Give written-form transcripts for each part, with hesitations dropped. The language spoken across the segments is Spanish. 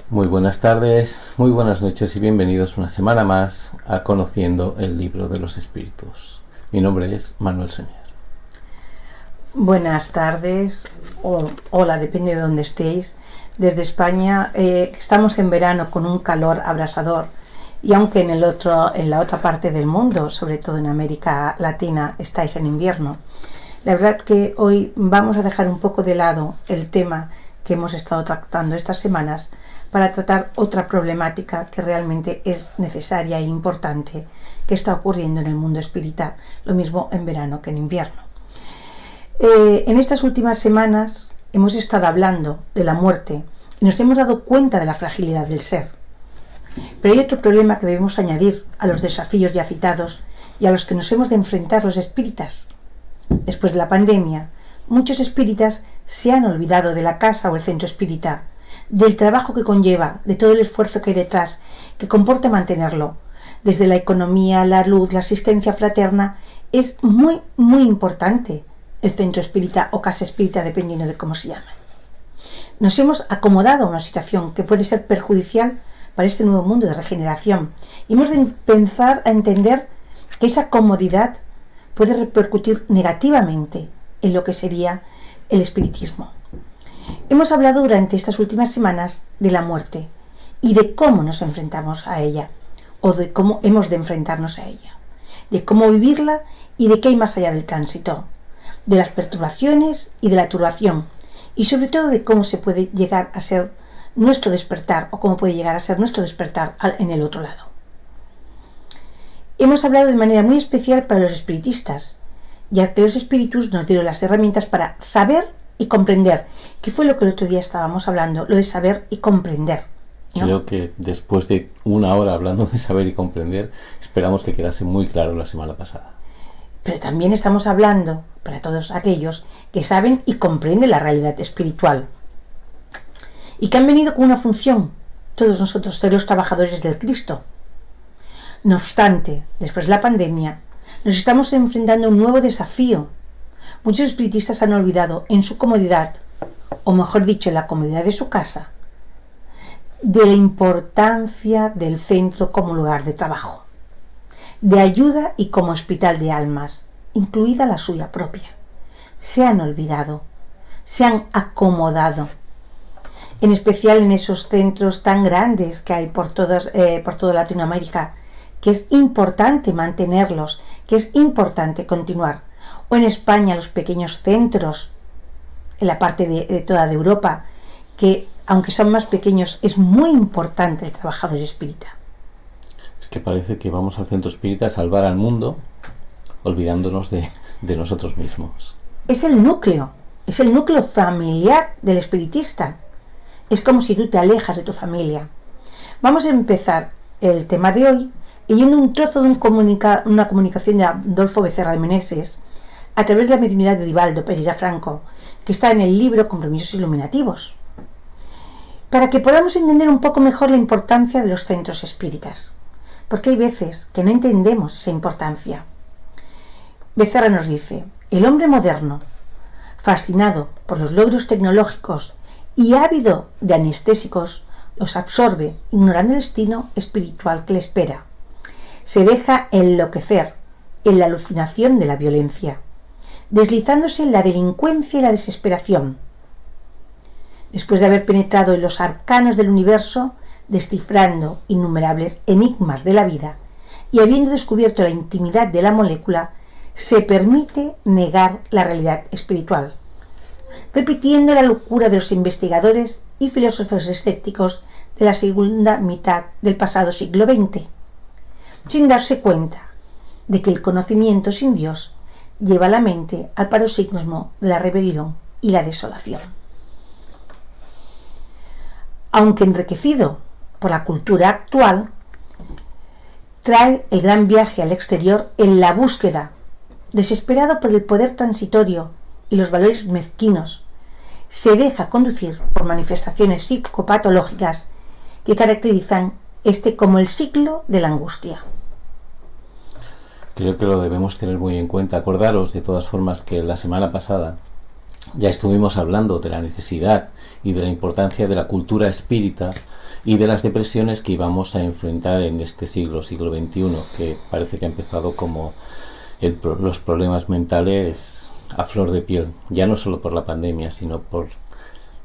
Muy buenas tardes, muy buenas noches y bienvenidos una semana más a Conociendo el Libro de los Espíritus. Mi nombre es Manuel Soñer. Buenas tardes, o hola, depende de dónde estéis. Desde España estamos en verano con un calor abrasador y aunque en la otra parte del mundo, sobre todo en América Latina, estáis en invierno, la verdad que hoy vamos a dejar un poco de lado el tema que hemos estado tratando estas semanas para tratar otra problemática que realmente es necesaria e importante que está ocurriendo en el mundo espiritual, lo mismo en verano que en invierno. En estas últimas semanas hemos estado hablando de la muerte y nos hemos dado cuenta de la fragilidad del ser. Pero hay otro problema que debemos añadir a los desafíos ya citados y a los que nos hemos de enfrentar los espíritas. Después de la pandemia, muchos espíritas se han olvidado de la casa o el centro espírita, del trabajo que conlleva, de todo el esfuerzo que hay detrás, que comporta mantenerlo. Desde la economía, la luz, la asistencia fraterna, es muy, muy importante el centro espírita o casa espírita, dependiendo de cómo se llama. Nos hemos acomodado a una situación que puede ser perjudicial para este nuevo mundo de regeneración y hemos de empezar a entender que esa comodidad puede repercutir negativamente en lo que sería el espiritismo. Hemos hablado durante estas últimas semanas de la muerte y de cómo nos enfrentamos a ella, o de cómo hemos de enfrentarnos a ella, de cómo vivirla y de qué hay más allá del tránsito, de las perturbaciones y de la turbación, y sobre todo de cómo se puede llegar a ser nuestro despertar, o cómo puede llegar a ser nuestro despertar en el otro lado. Hemos hablado de manera muy especial para los espiritistas, ya que los espíritus nos dieron las herramientas para saber y comprender, que fue lo que el otro día estábamos hablando, lo de saber y comprender, ¿no? Creo que después de una hora hablando de saber y comprender, esperamos que quedase muy claro la semana pasada. Pero también estamos hablando para todos aquellos que saben y comprenden la realidad espiritual y que han venido con una función, todos nosotros ser los trabajadores del Cristo. No obstante, después de la pandemia, nos estamos enfrentando a un nuevo desafío. Muchos espiritistas han olvidado en su comodidad, o mejor dicho, en la comodidad de su casa, de la importancia del centro como lugar de trabajo, de ayuda y como hospital de almas, incluida la suya propia. Se han olvidado, se han acomodado, en especial en esos centros tan grandes que hay por toda Latinoamérica, que es importante mantenerlos, que es importante continuar. O en España los pequeños centros, en la parte de toda de Europa, que aunque son más pequeños, es muy importante el trabajador espírita. Es que parece que vamos al centro espírita a salvar al mundo, olvidándonos de nosotros mismos. Es el núcleo familiar del espiritista. Es como si tú te alejas de tu familia. Vamos a empezar el tema de hoy leyendo un trozo de una comunicación de Adolfo Becerra de Meneses a través de la mediunidad de Divaldo Pereira Franco, que está en el libro Compromisos Iluminativos, para que podamos entender un poco mejor la importancia de los centros espíritas, porque hay veces que no entendemos esa importancia. Becerra nos dice: el hombre moderno, fascinado por los logros tecnológicos y ávido de anestésicos, los absorbe, ignorando el destino espiritual que le espera. Se deja enloquecer en la alucinación de la violencia, deslizándose en la delincuencia y la desesperación. Después de haber penetrado en los arcanos del universo, descifrando innumerables enigmas de la vida y habiendo descubierto la intimidad de la molécula, se permite negar la realidad espiritual, repitiendo la locura de los investigadores y filósofos escépticos de la segunda mitad del pasado siglo XX, sin darse cuenta de que el conocimiento sin Dios lleva la mente al paroxismo de la rebelión y la desolación. Aunque enriquecido por la cultura actual, trae el gran viaje al exterior en la búsqueda, desesperado por el poder transitorio y los valores mezquinos, se deja conducir por manifestaciones psicopatológicas que caracterizan como el ciclo de la angustia. Creo que lo debemos tener muy en cuenta. Acordaros de todas formas que la semana pasada Ya estuvimos hablando de la necesidad y de la importancia de la cultura espírita y de las depresiones que íbamos a enfrentar en este siglo XXI, que parece que ha empezado como los problemas mentales a flor de piel, ya no solo por la pandemia, sino por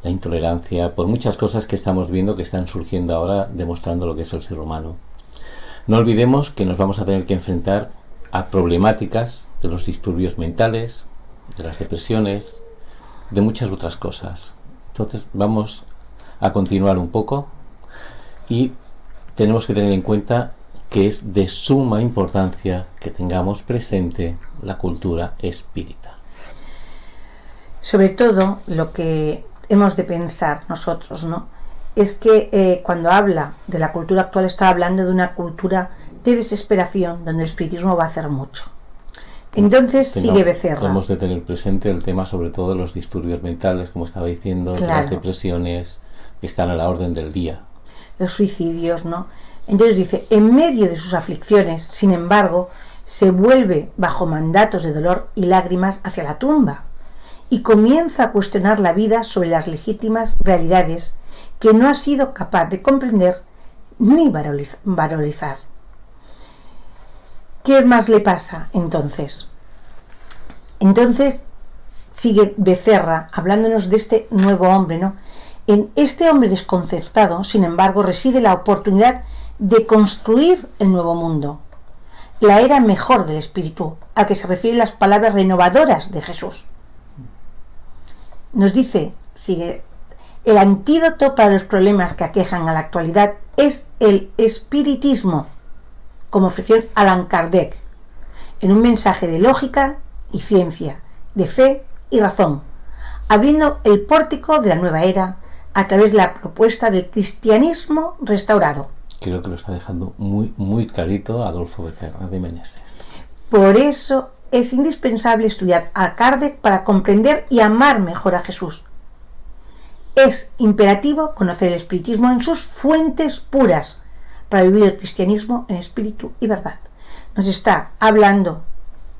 la intolerancia, por muchas cosas que estamos viendo que están surgiendo ahora, demostrando lo que es el ser humano. No olvidemos que nos vamos a tener que enfrentar a problemáticas de los disturbios mentales, de las depresiones, de muchas otras cosas. Entonces vamos a continuar un poco y tenemos que tener en cuenta que es de suma importancia que tengamos presente la cultura espírita. Sobre todo lo que hemos de pensar nosotros, ¿no? Es que cuando habla de la cultura actual está hablando de una cultura de desesperación donde el espiritismo va a hacer mucho. Entonces sigue Becerra. Tenemos de tener presente el tema sobre todo de los disturbios mentales, como estaba diciendo, de las depresiones que están a la orden del día. Los suicidios, ¿no? Entonces dice, en medio de sus aflicciones, sin embargo, se vuelve bajo mandatos de dolor y lágrimas hacia la tumba y comienza a cuestionar la vida sobre las legítimas realidades que no ha sido capaz de comprender ni valorizar. ¿Qué más le pasa entonces? Entonces sigue Becerra hablándonos de este nuevo hombre, ¿no? En este hombre desconcertado, sin embargo, reside la oportunidad de construir el nuevo mundo, la era mejor del espíritu, a que se refieren las palabras renovadoras de Jesús. Nos dice, sigue, el antídoto para los problemas que aquejan a la actualidad es el espiritismo, como ofreció Allan Kardec, en un mensaje de lógica y ciencia, de fe y razón, abriendo el pórtico de la nueva era a través de la propuesta del cristianismo restaurado. Creo que lo está dejando muy clarito Adolfo Becerra de Meneses. Por eso es indispensable estudiar a Kardec para comprender y amar mejor a Jesús. Es imperativo conocer el espiritismo en sus fuentes puras para vivir el cristianismo en espíritu y verdad. Nos está hablando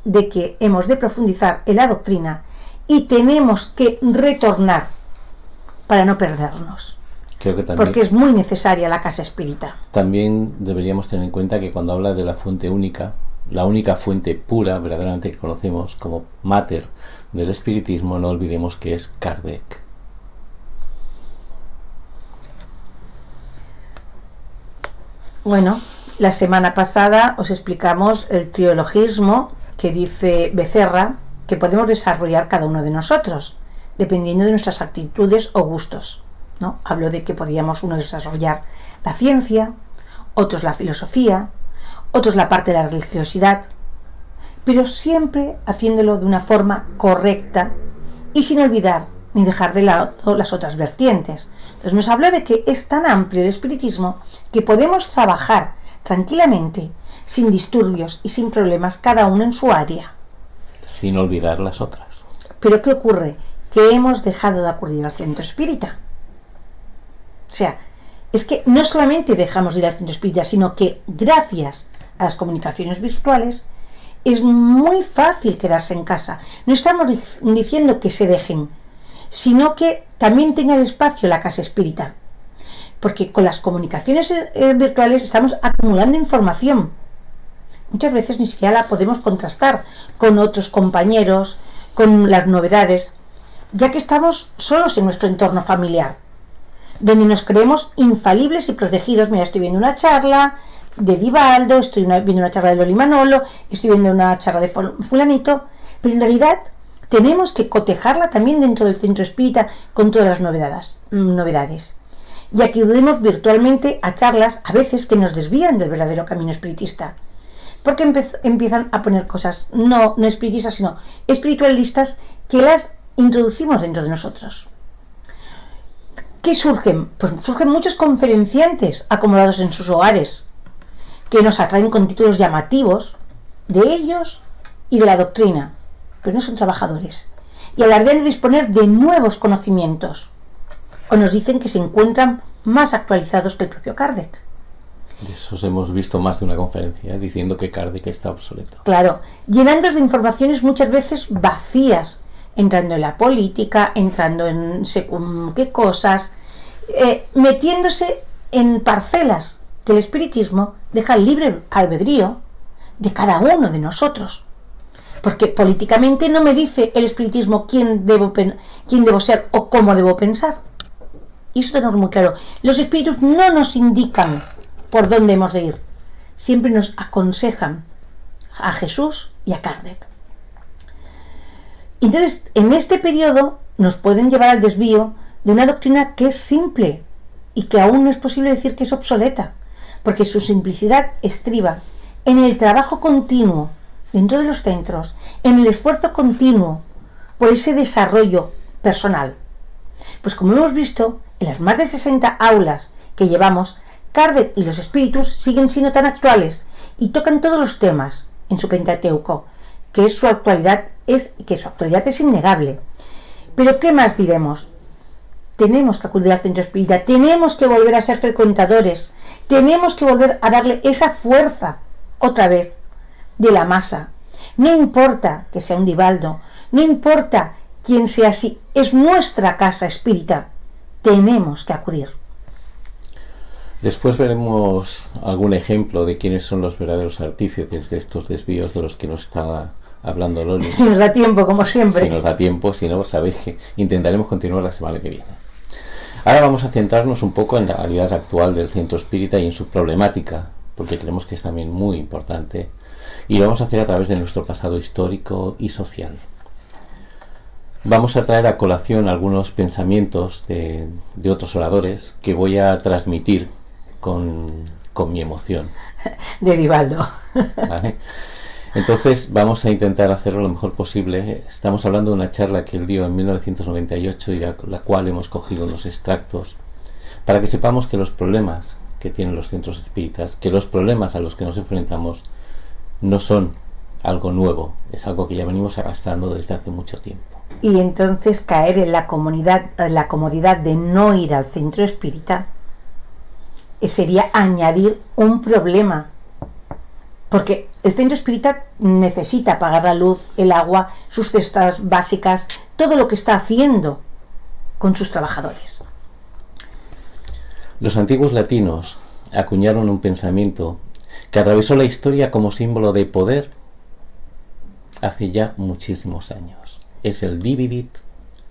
de que hemos de profundizar en la doctrina y tenemos que retornar para no perdernos. Creo que también, porque es muy necesaria la casa espírita. También deberíamos tener en cuenta que cuando habla de la fuente única, la única fuente pura, verdaderamente que conocemos como mater del espiritismo, no olvidemos que es Kardec. Bueno, la semana pasada os explicamos el triologismo que dice Becerra que podemos desarrollar cada uno de nosotros, dependiendo de nuestras actitudes o gustos, ¿no? Hablo de que podíamos uno desarrollar la ciencia, otros la filosofía, otros la parte de la religiosidad, pero siempre haciéndolo de una forma correcta y sin olvidar ni dejar de lado las otras vertientes. Entonces nos habla de que es tan amplio el espiritismo que podemos trabajar tranquilamente, sin disturbios y sin problemas, cada uno en su área. Sin olvidar las otras. Pero ¿qué ocurre? Que hemos dejado de acudir al centro espírita. O sea, es que no solamente dejamos de ir al centro espírita, sino que gracias a las comunicaciones virtuales es muy fácil quedarse en casa. No estamos diciendo que se dejen, sino que también tenga el espacio la casa espírita. Porque con las comunicaciones virtuales estamos acumulando información. Muchas veces ni siquiera la podemos contrastar con otros compañeros, con las novedades, ya que estamos solos en nuestro entorno familiar, donde nos creemos infalibles y protegidos. Mira, estoy viendo una charla de Divaldo, estoy viendo una charla de Loli Manolo, estoy viendo una charla de fulanito, pero en realidad tenemos que cotejarla también dentro del centro espírita con todas las novedades. Y acudimos virtualmente a charlas a veces que nos desvían del verdadero camino espiritista, porque empiezan a poner cosas no espiritistas, sino espiritualistas, que las introducimos dentro de nosotros. ¿Qué surgen? Pues surgen muchos conferenciantes acomodados en sus hogares, que nos atraen con títulos llamativos de ellos y de la doctrina, pero no son trabajadores, y alardean de disponer de nuevos conocimientos, o nos dicen que se encuentran más actualizados que el propio Kardec. De esos hemos visto más de una conferencia diciendo que Kardec está obsoleto. Claro, llenándonos de informaciones muchas veces vacías entrando en la política, entrando en según qué cosas, metiéndose en parcelas que el espiritismo deja libre albedrío de cada uno de nosotros. Porque políticamente no me dice el espiritismo quién debo ser o cómo debo pensar. Y eso tenemos muy claro. Los espíritus no nos indican por dónde hemos de ir. Siempre nos aconsejan a Jesús y a Kardec. Entonces, en este periodo nos pueden llevar al desvío de una doctrina que es simple y que aún no es posible decir que es obsoleta, porque su simplicidad estriba en el trabajo continuo dentro de los centros, en el esfuerzo continuo por ese desarrollo personal. Pues como hemos visto, en las más de 60 aulas que llevamos, Kardec y los espíritus siguen siendo tan actuales y tocan todos los temas en su Pentateuco, que su actualidad es innegable. Pero ¿qué más diremos? Tenemos que acudir al centro espírita, tenemos que volver a ser frecuentadores, tenemos que volver a darle esa fuerza otra vez de la masa. No importa que sea un Divaldo, no importa quién sea, así es nuestra casa espírita, tenemos que acudir. Después veremos algún ejemplo de quiénes son los verdaderos artífices de estos desvíos de los que nos está hablando Loli. Si nos da tiempo, como siempre. Si nos da tiempo, si no, sabéis que intentaremos continuar la semana que viene. Ahora vamos a centrarnos un poco en la realidad actual del centro espírita y en su problemática, porque creemos que es también muy importante, y lo vamos a hacer a través de nuestro pasado histórico y social. Vamos a traer a colación algunos pensamientos de otros oradores que voy a transmitir con mi emoción. De Divaldo. ¿Vale? Entonces vamos a intentar hacerlo lo mejor posible. Estamos hablando de una charla que él dio en 1998 y de la cual hemos cogido unos extractos para que sepamos que los problemas que tienen los centros espíritas, que los problemas a los que nos enfrentamos no son algo nuevo, es algo que ya venimos arrastrando desde hace mucho tiempo. Y entonces caer en la comodidad de no ir al centro espírita sería añadir un problema, porque el centro espírita necesita pagar la luz, el agua, sus cestas básicas, todo lo que está haciendo con sus trabajadores. Los antiguos latinos acuñaron un pensamiento que atravesó la historia como símbolo de poder hace ya muchísimos años. Es el dividit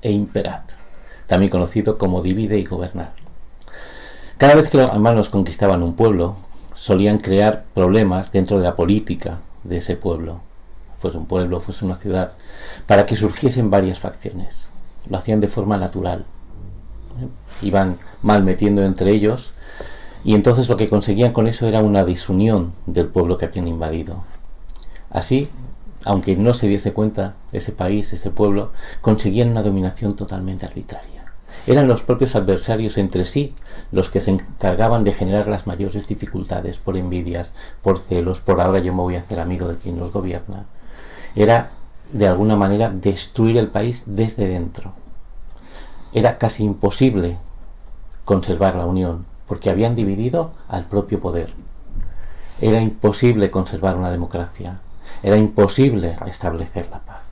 e imperat, también conocido como divide y gobernar. Cada vez que los romanos conquistaban un pueblo, solían crear problemas dentro de la política de ese pueblo, fuese un pueblo, fuese una ciudad, para que surgiesen varias facciones. Lo hacían de forma natural. Iban mal metiendo entre ellos, y entonces lo que conseguían con eso era una disunión del pueblo que habían invadido. Así, aunque no se diese cuenta ese país, ese pueblo, conseguían una dominación totalmente arbitraria. Eran los propios adversarios entre sí los que se encargaban de generar las mayores dificultades por envidias, por celos, por ahora yo me voy a hacer amigo de quien nos gobierna. Era, de alguna manera, destruir el país desde dentro. Era casi imposible conservar la unión, porque habían dividido al propio poder. Era imposible conservar una democracia. Era imposible restablecer la paz.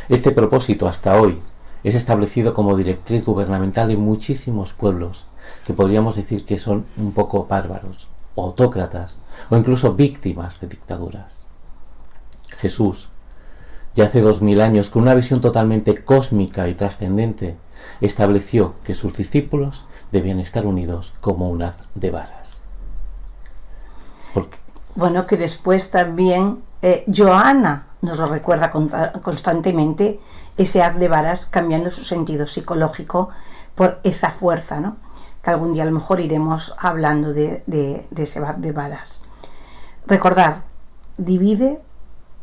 Este propósito hasta hoy es establecido como directriz gubernamental en muchísimos pueblos que podríamos decir que son un poco bárbaros, o autócratas, o incluso víctimas de dictaduras. Jesús, ya hace 2000 años, con una visión totalmente cósmica y trascendente, estableció que sus discípulos debían estar unidos como un haz de varas. Bueno, que después también Joana nos lo recuerda constantemente, ese haz de varas cambiando su sentido psicológico por esa fuerza, ¿no? Que algún día a lo mejor iremos hablando de ese haz de varas. Recordar, divide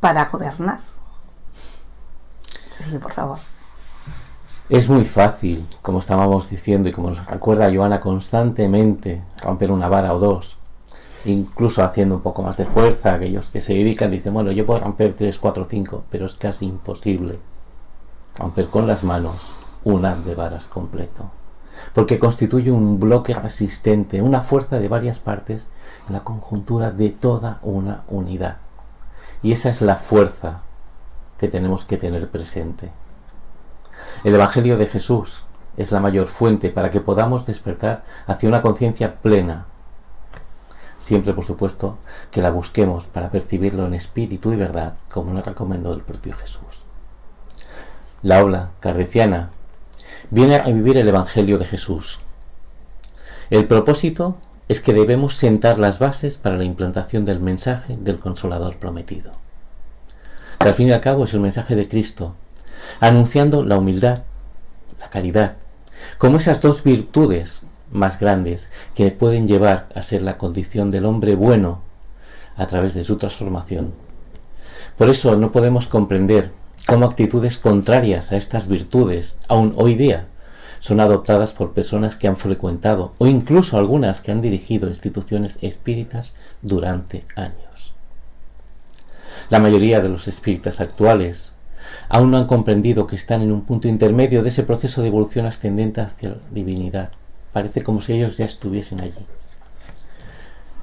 para gobernar. Sí, por favor. Es muy fácil, como estábamos diciendo y como nos recuerda Joana constantemente, romper una vara o dos, incluso haciendo un poco más de fuerza. Aquellos que se dedican dicen, bueno, yo puedo romper 3, 4, 5, pero es casi imposible romper con las manos un haz de varas completo, porque constituye un bloque resistente, una fuerza de varias partes en la conjuntura de toda una unidad. Y esa es la fuerza que tenemos que tener presente. El Evangelio de Jesús es la mayor fuente para que podamos despertar hacia una conciencia plena. Siempre, por supuesto, que la busquemos para percibirlo en espíritu y verdad, como nos recomendó el propio Jesús. La ola kardeciana viene a vivir el Evangelio de Jesús. El propósito es que debemos sentar las bases para la implantación del mensaje del Consolador prometido. Que al fin y al cabo es el mensaje de Cristo, anunciando la humildad, la caridad, como esas dos virtudes más grandes que pueden llevar a ser la condición del hombre bueno a través de su transformación. Por eso no podemos comprender cómo actitudes contrarias a estas virtudes, aún hoy día, son adoptadas por personas que han frecuentado o incluso algunas que han dirigido instituciones espíritas durante años. La mayoría de los espíritas actuales aún no han comprendido que están en un punto intermedio de ese proceso de evolución ascendente hacia la divinidad. Parece como si ellos ya estuviesen allí.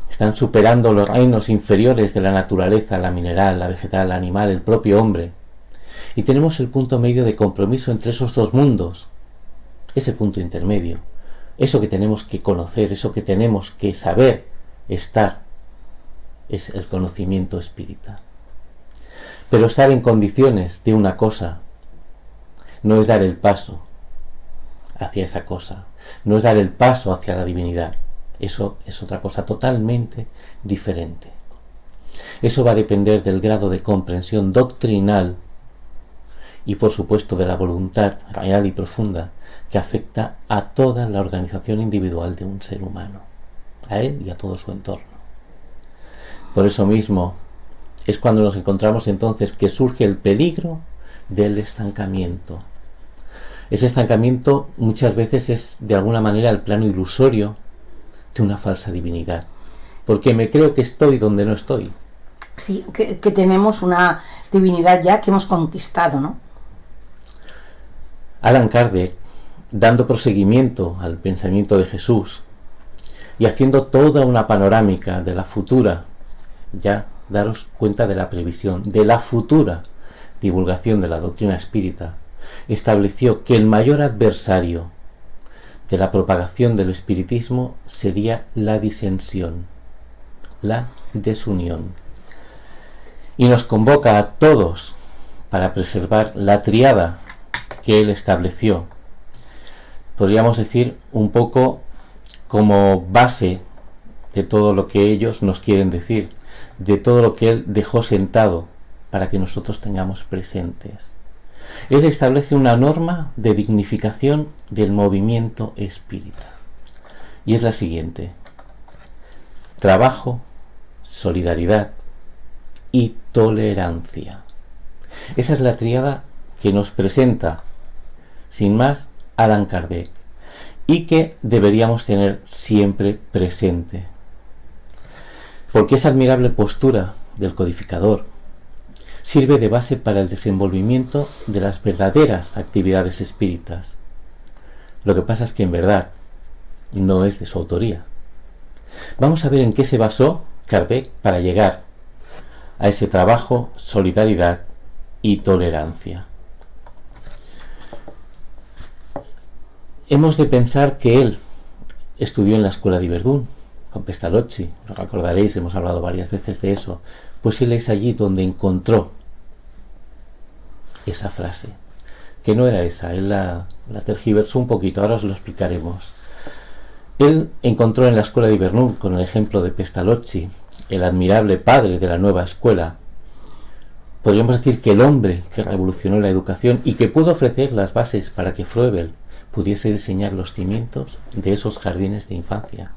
Están superando los reinos inferiores de la naturaleza, la mineral, la vegetal, la animal, el propio hombre. Y tenemos el punto medio de compromiso entre esos dos mundos. Ese punto intermedio. Eso que tenemos que conocer, eso que tenemos que saber estar, es el conocimiento espírita. Pero estar en condiciones de una cosa no es dar el paso hacia esa cosa, no es dar el paso hacia la divinidad. Eso es otra cosa totalmente diferente. Eso va a depender del grado de comprensión doctrinal y por supuesto de la voluntad real y profunda que afecta a toda la organización individual de un ser humano, a él y a todo su entorno. Por eso mismo es cuando nos encontramos entonces que surge el peligro del estancamiento. Ese estancamiento muchas veces es de alguna manera el plano ilusorio de una falsa divinidad, porque me creo que estoy donde no estoy. Sí, que tenemos una divinidad ya que hemos conquistado, ¿no? Allan Kardec, dando proseguimiento al pensamiento de Jesús y haciendo toda una panorámica de la futura, ya daros cuenta de la previsión, de la futura divulgación de la doctrina espírita, estableció que el mayor adversario de la propagación del espiritismo sería la disensión, la desunión. Y nos convoca a todos para preservar la tríada que él estableció. Podríamos decir un poco como base de todo lo que ellos nos quieren decir, de todo lo que él dejó sentado para que nosotros tengamos presentes. Él establece una norma de dignificación del movimiento espírita. Y es la siguiente: trabajo, solidaridad y tolerancia. Esa es la tríada que nos presenta, sin más, Allan Kardec, y que deberíamos tener siempre presente. Porque esa admirable postura del codificador sirve de base para el desenvolvimiento de las verdaderas actividades espíritas. Lo que pasa es que en verdad no es de su autoría. Vamos a ver en qué se basó Kardec para llegar a ese trabajo, solidaridad y tolerancia. Hemos de pensar que él estudió en la escuela de Verdún con Pestalozzi, lo recordaréis, hemos hablado varias veces de eso, pues él es allí donde encontró esa frase, que no era esa, él la tergiversó un poquito, ahora os lo explicaremos. Él encontró en la escuela de Verdún, con el ejemplo de Pestalozzi, el admirable padre de la nueva escuela, podríamos decir que el hombre que revolucionó la educación y que pudo ofrecer las bases para que Froebel pudiese diseñar los cimientos de esos jardines de infancia.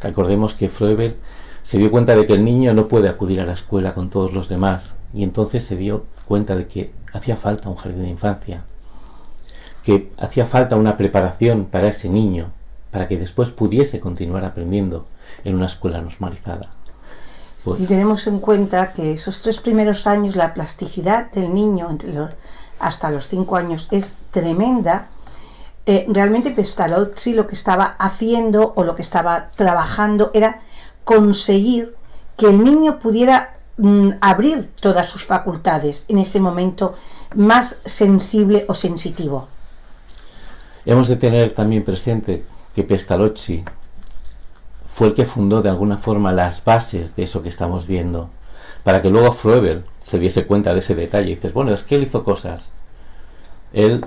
Recordemos que Froebel se dio cuenta de que el niño no puede acudir a la escuela con todos los demás, y entonces se dio cuenta de que hacía falta un jardín de infancia, que hacía falta una preparación para ese niño, para que después pudiese continuar aprendiendo en una escuela normalizada. Pues, si tenemos en cuenta que esos 3 primeros años la plasticidad del niño hasta los 5 años es tremenda, realmente Pestalozzi lo que estaba haciendo o lo que estaba trabajando era conseguir que el niño pudiera abrir todas sus facultades en ese momento más sensible o sensitivo. Hemos de tener también presente que Pestalozzi fue el que fundó de alguna forma las bases de eso que estamos viendo, para que luego Froebel se diese cuenta de ese detalle. Y dices, bueno, es que él hizo cosas. Él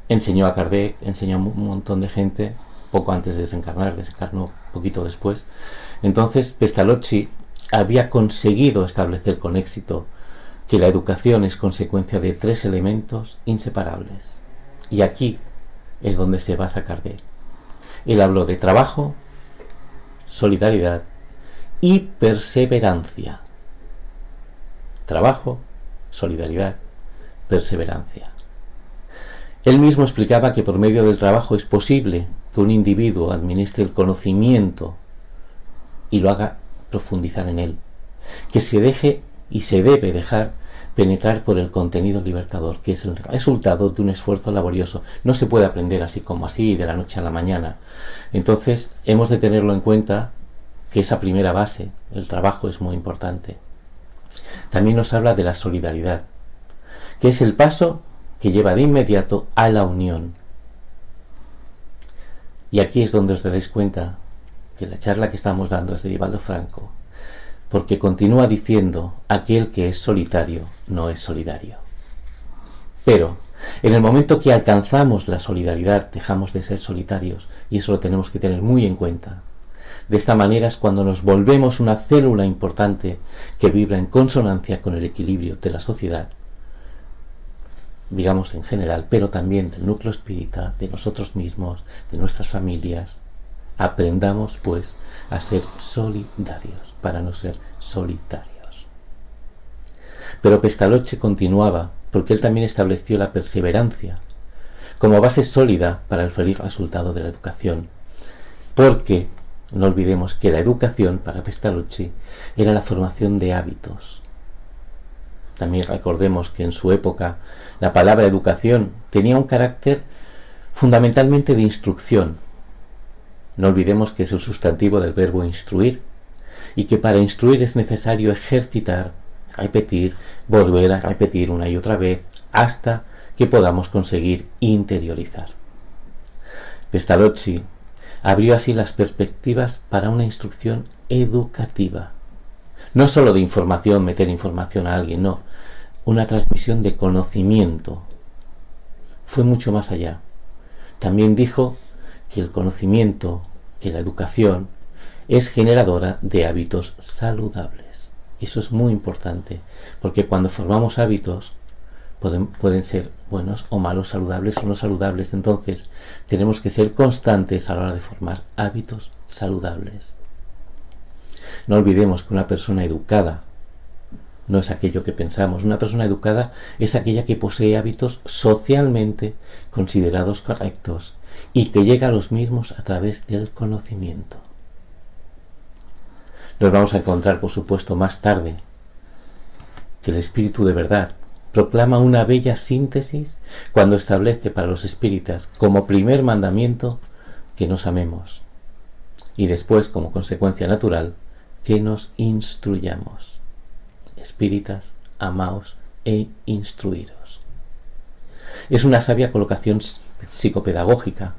enseñó a Kardec, enseñó a un montón de gente, poco antes de desencarnar, desencarnó poquito después. Entonces Pestalozzi había conseguido establecer con éxito que la educación es consecuencia de 3 elementos inseparables. Y aquí es donde se basa Kardec. Él habló de trabajo, solidaridad y perseverancia. Trabajo, solidaridad, perseverancia. Él mismo explicaba que por medio del trabajo es posible que un individuo administre el conocimiento y lo haga profundizar en él, que se deje y se debe dejar penetrar por el contenido libertador, que es el resultado de un esfuerzo laborioso. No se puede aprender así como así, de la noche a la mañana. Entonces hemos de tenerlo en cuenta, que esa primera base, el trabajo, es muy importante. También nos habla de la solidaridad, que es el paso que lleva de inmediato a la unión. Y aquí es donde os daréis cuenta que la charla que estamos dando es de Divaldo Franco, porque continúa diciendo: aquel que es solitario no es solidario. Pero en el momento que alcanzamos la solidaridad, dejamos de ser solitarios, y eso lo tenemos que tener muy en cuenta. De esta manera es cuando nos volvemos una célula importante que vibra en consonancia con el equilibrio de la sociedad, digamos en general, pero también del núcleo espírita, de nosotros mismos, de nuestras familias. Aprendamos pues a ser solidarios para no ser solitarios. Pero Pestalozzi continuaba, porque él también estableció la perseverancia como base sólida para el feliz resultado de la educación, porque no olvidemos que la educación para Pestalozzi era la formación de hábitos. También recordemos que en su época la palabra educación tenía un carácter fundamentalmente de instrucción. No olvidemos que es el sustantivo del verbo instruir, y que para instruir es necesario ejercitar, repetir, volver a repetir una y otra vez, hasta que podamos conseguir interiorizar. Pestalozzi abrió así las perspectivas para una instrucción educativa. No solo de información, meter información a alguien, no. Una transmisión de conocimiento. Fue mucho más allá. También dijo que el conocimiento, que la educación, es generadora de hábitos saludables. Eso es muy importante, porque cuando formamos hábitos, pueden ser buenos o malos, saludables o no saludables. Entonces tenemos que ser constantes a la hora de formar hábitos saludables. No olvidemos que una persona educada no es aquello que pensamos. Una persona educada es aquella que posee hábitos socialmente considerados correctos y que llega a los mismos a través del conocimiento. Nos vamos a encontrar, por supuesto, más tarde que el espíritu de verdad proclama una bella síntesis cuando establece para los espíritas como primer mandamiento que nos amemos, y después, como consecuencia natural, que nos instruyamos. Espíritas, amaos e instruiros. Es una sabia colocación psicopedagógica.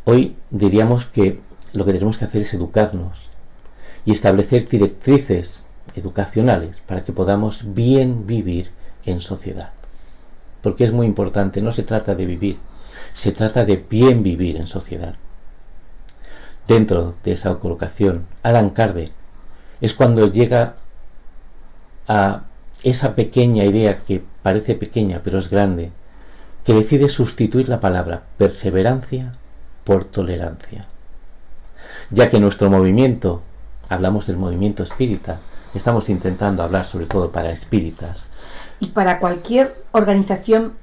Hoy diríamos que lo que tenemos que hacer es educarnos y establecer directrices educacionales para que podamos bien vivir en sociedad. Porque es muy importante, no se trata de vivir, se trata de bien vivir en sociedad. Dentro de esa colocación, Allan Kardec es cuando llega a esa pequeña idea que parece pequeña pero es grande, que decide sustituir la palabra perseverancia por tolerancia. Ya que nuestro movimiento, hablamos del movimiento espírita, estamos intentando hablar sobre todo para espíritas. Y para cualquier organización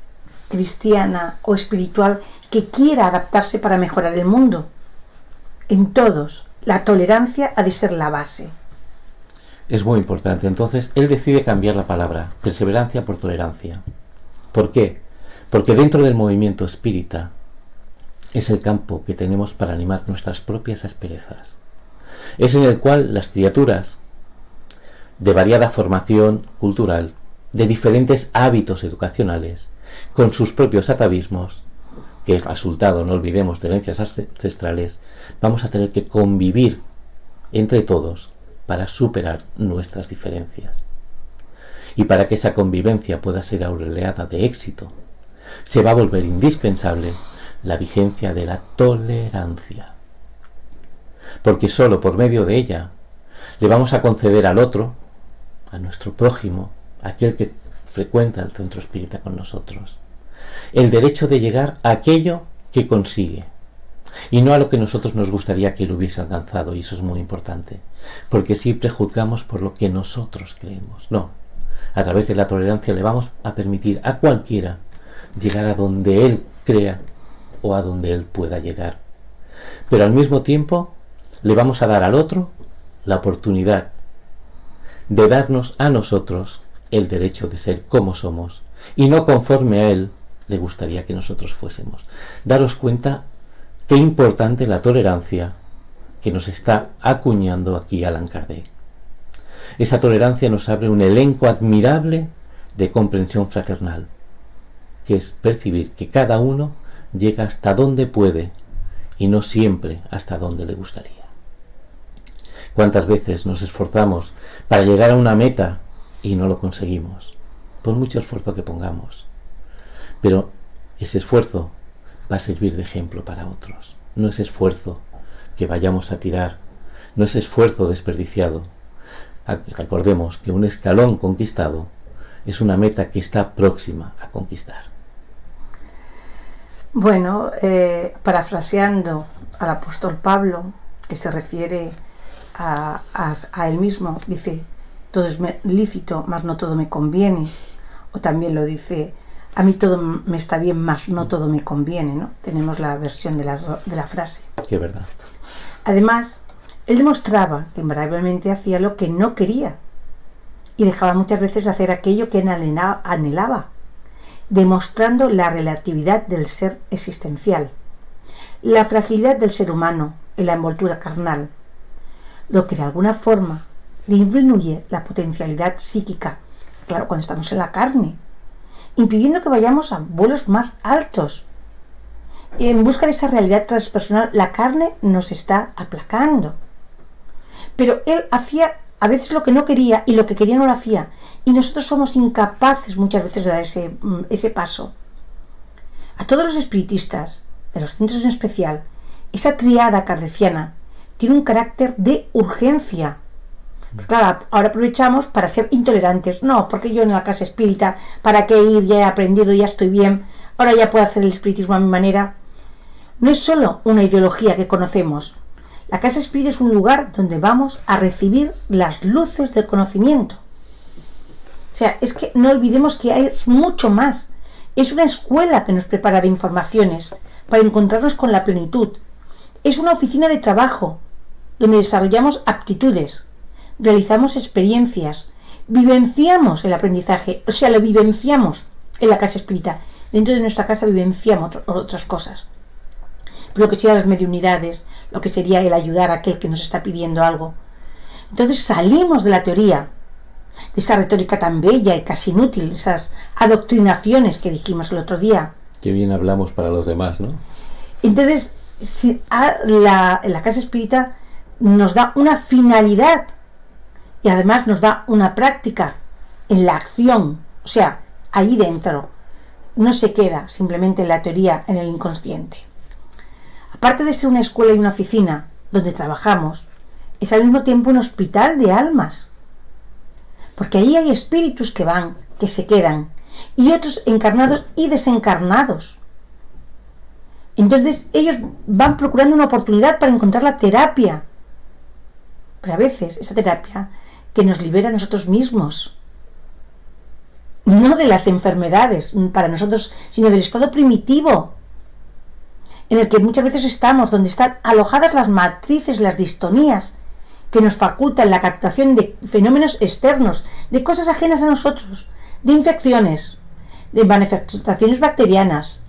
cristiana o espiritual que quiera adaptarse para mejorar el mundo. En todos, la tolerancia ha de ser la base. Es muy importante. Entonces, él decide cambiar la palabra perseverancia por tolerancia. ¿Por qué? Porque dentro del movimiento espírita es el campo que tenemos para animar nuestras propias asperezas. Es en el cual las criaturas de variada formación cultural, de diferentes hábitos educacionales, con sus propios atavismos, que es resultado, no olvidemos, de herencias ancestrales, vamos a tener que convivir entre todos para superar nuestras diferencias. Y para que esa convivencia pueda ser aureolada de éxito, se va a volver indispensable la vigencia de la tolerancia. Porque solo por medio de ella le vamos a conceder al otro, a nuestro prójimo, a aquel que frecuenta el centro espírita con nosotros, el derecho de llegar a aquello que consigue y no a lo que nosotros nos gustaría que él hubiese alcanzado. Y eso es muy importante, porque siempre juzgamos por lo que nosotros creemos. No, a través de la tolerancia le vamos a permitir a cualquiera llegar a donde él crea o a donde él pueda llegar, pero al mismo tiempo le vamos a dar al otro la oportunidad de darnos a nosotros el derecho de ser como somos y no conforme a él le gustaría que nosotros fuésemos. Daros cuenta qué importante la tolerancia que nos está acuñando aquí Allan Kardec. Esa tolerancia nos abre un elenco admirable de comprensión fraternal, que es percibir que cada uno llega hasta donde puede y no siempre hasta donde le gustaría. ¿Cuántas veces nos esforzamos para llegar a una meta y no lo conseguimos, por mucho esfuerzo que pongamos? Pero ese esfuerzo va a servir de ejemplo para otros. No es esfuerzo que vayamos a tirar, no es esfuerzo desperdiciado. Recordemos que un escalón conquistado es una meta que está próxima a conquistar. Bueno, parafraseando al apóstol Pablo, que se refiere a él mismo, dice: todo es lícito, mas no todo me conviene. O también lo dice: a mí todo me está bien, mas no todo me conviene, ¿no? Tenemos la versión de la frase. Qué verdad. Además, él demostraba que invariablemente hacía lo que no quería y dejaba muchas veces de hacer aquello que anhelaba, demostrando la relatividad del ser existencial, la fragilidad del ser humano en la envoltura carnal, lo que de alguna forma disminuye la potencialidad psíquica, claro, cuando estamos en la carne, impidiendo que vayamos a vuelos más altos. En busca de esa realidad transpersonal, la carne nos está aplacando. Pero él hacía a veces lo que no quería y lo que quería no lo hacía. Y nosotros somos incapaces muchas veces de dar ese paso. A todos los espiritistas, de los centros en especial, esa triada kardeciana tiene un carácter de urgencia. Claro, ahora aprovechamos para ser intolerantes. No, porque yo en la casa espírita, ¿para qué ir? Ya he aprendido, ya estoy bien, ahora ya puedo hacer el espiritismo a mi manera. No es solo una ideología que conocemos. La casa espírita es un lugar donde vamos a recibir las luces del conocimiento. O sea, es que no olvidemos que es mucho más. Es una escuela que nos prepara de informaciones para encontrarnos con la plenitud. Es una oficina de trabajo donde desarrollamos aptitudes, realizamos experiencias, vivenciamos el aprendizaje, o sea, lo vivenciamos en la casa espírita. Dentro de nuestra casa vivenciamos otras cosas. Lo que serían las mediunidades, lo que sería el ayudar a aquel que nos está pidiendo algo. Entonces salimos de la teoría, de esa retórica tan bella y casi inútil, esas adoctrinaciones que dijimos el otro día. Qué bien hablamos para los demás, ¿no? Entonces, la casa espírita nos da una finalidad y además nos da una práctica en la acción. O sea, ahí dentro no se queda simplemente en la teoría, en el inconsciente. Aparte de ser una escuela y una oficina donde trabajamos, es al mismo tiempo un hospital de almas. Porque ahí hay espíritus que van, que se quedan, y otros encarnados y desencarnados. Entonces ellos van procurando una oportunidad para encontrar la terapia. Pero a veces esa terapia que nos libera a nosotros mismos. No de las enfermedades para nosotros, sino del estado primitivo en el que muchas veces estamos, donde están alojadas las matrices, las distonías, que nos facultan la captación de fenómenos externos, de cosas ajenas a nosotros, de infecciones, de manifestaciones bacterianas.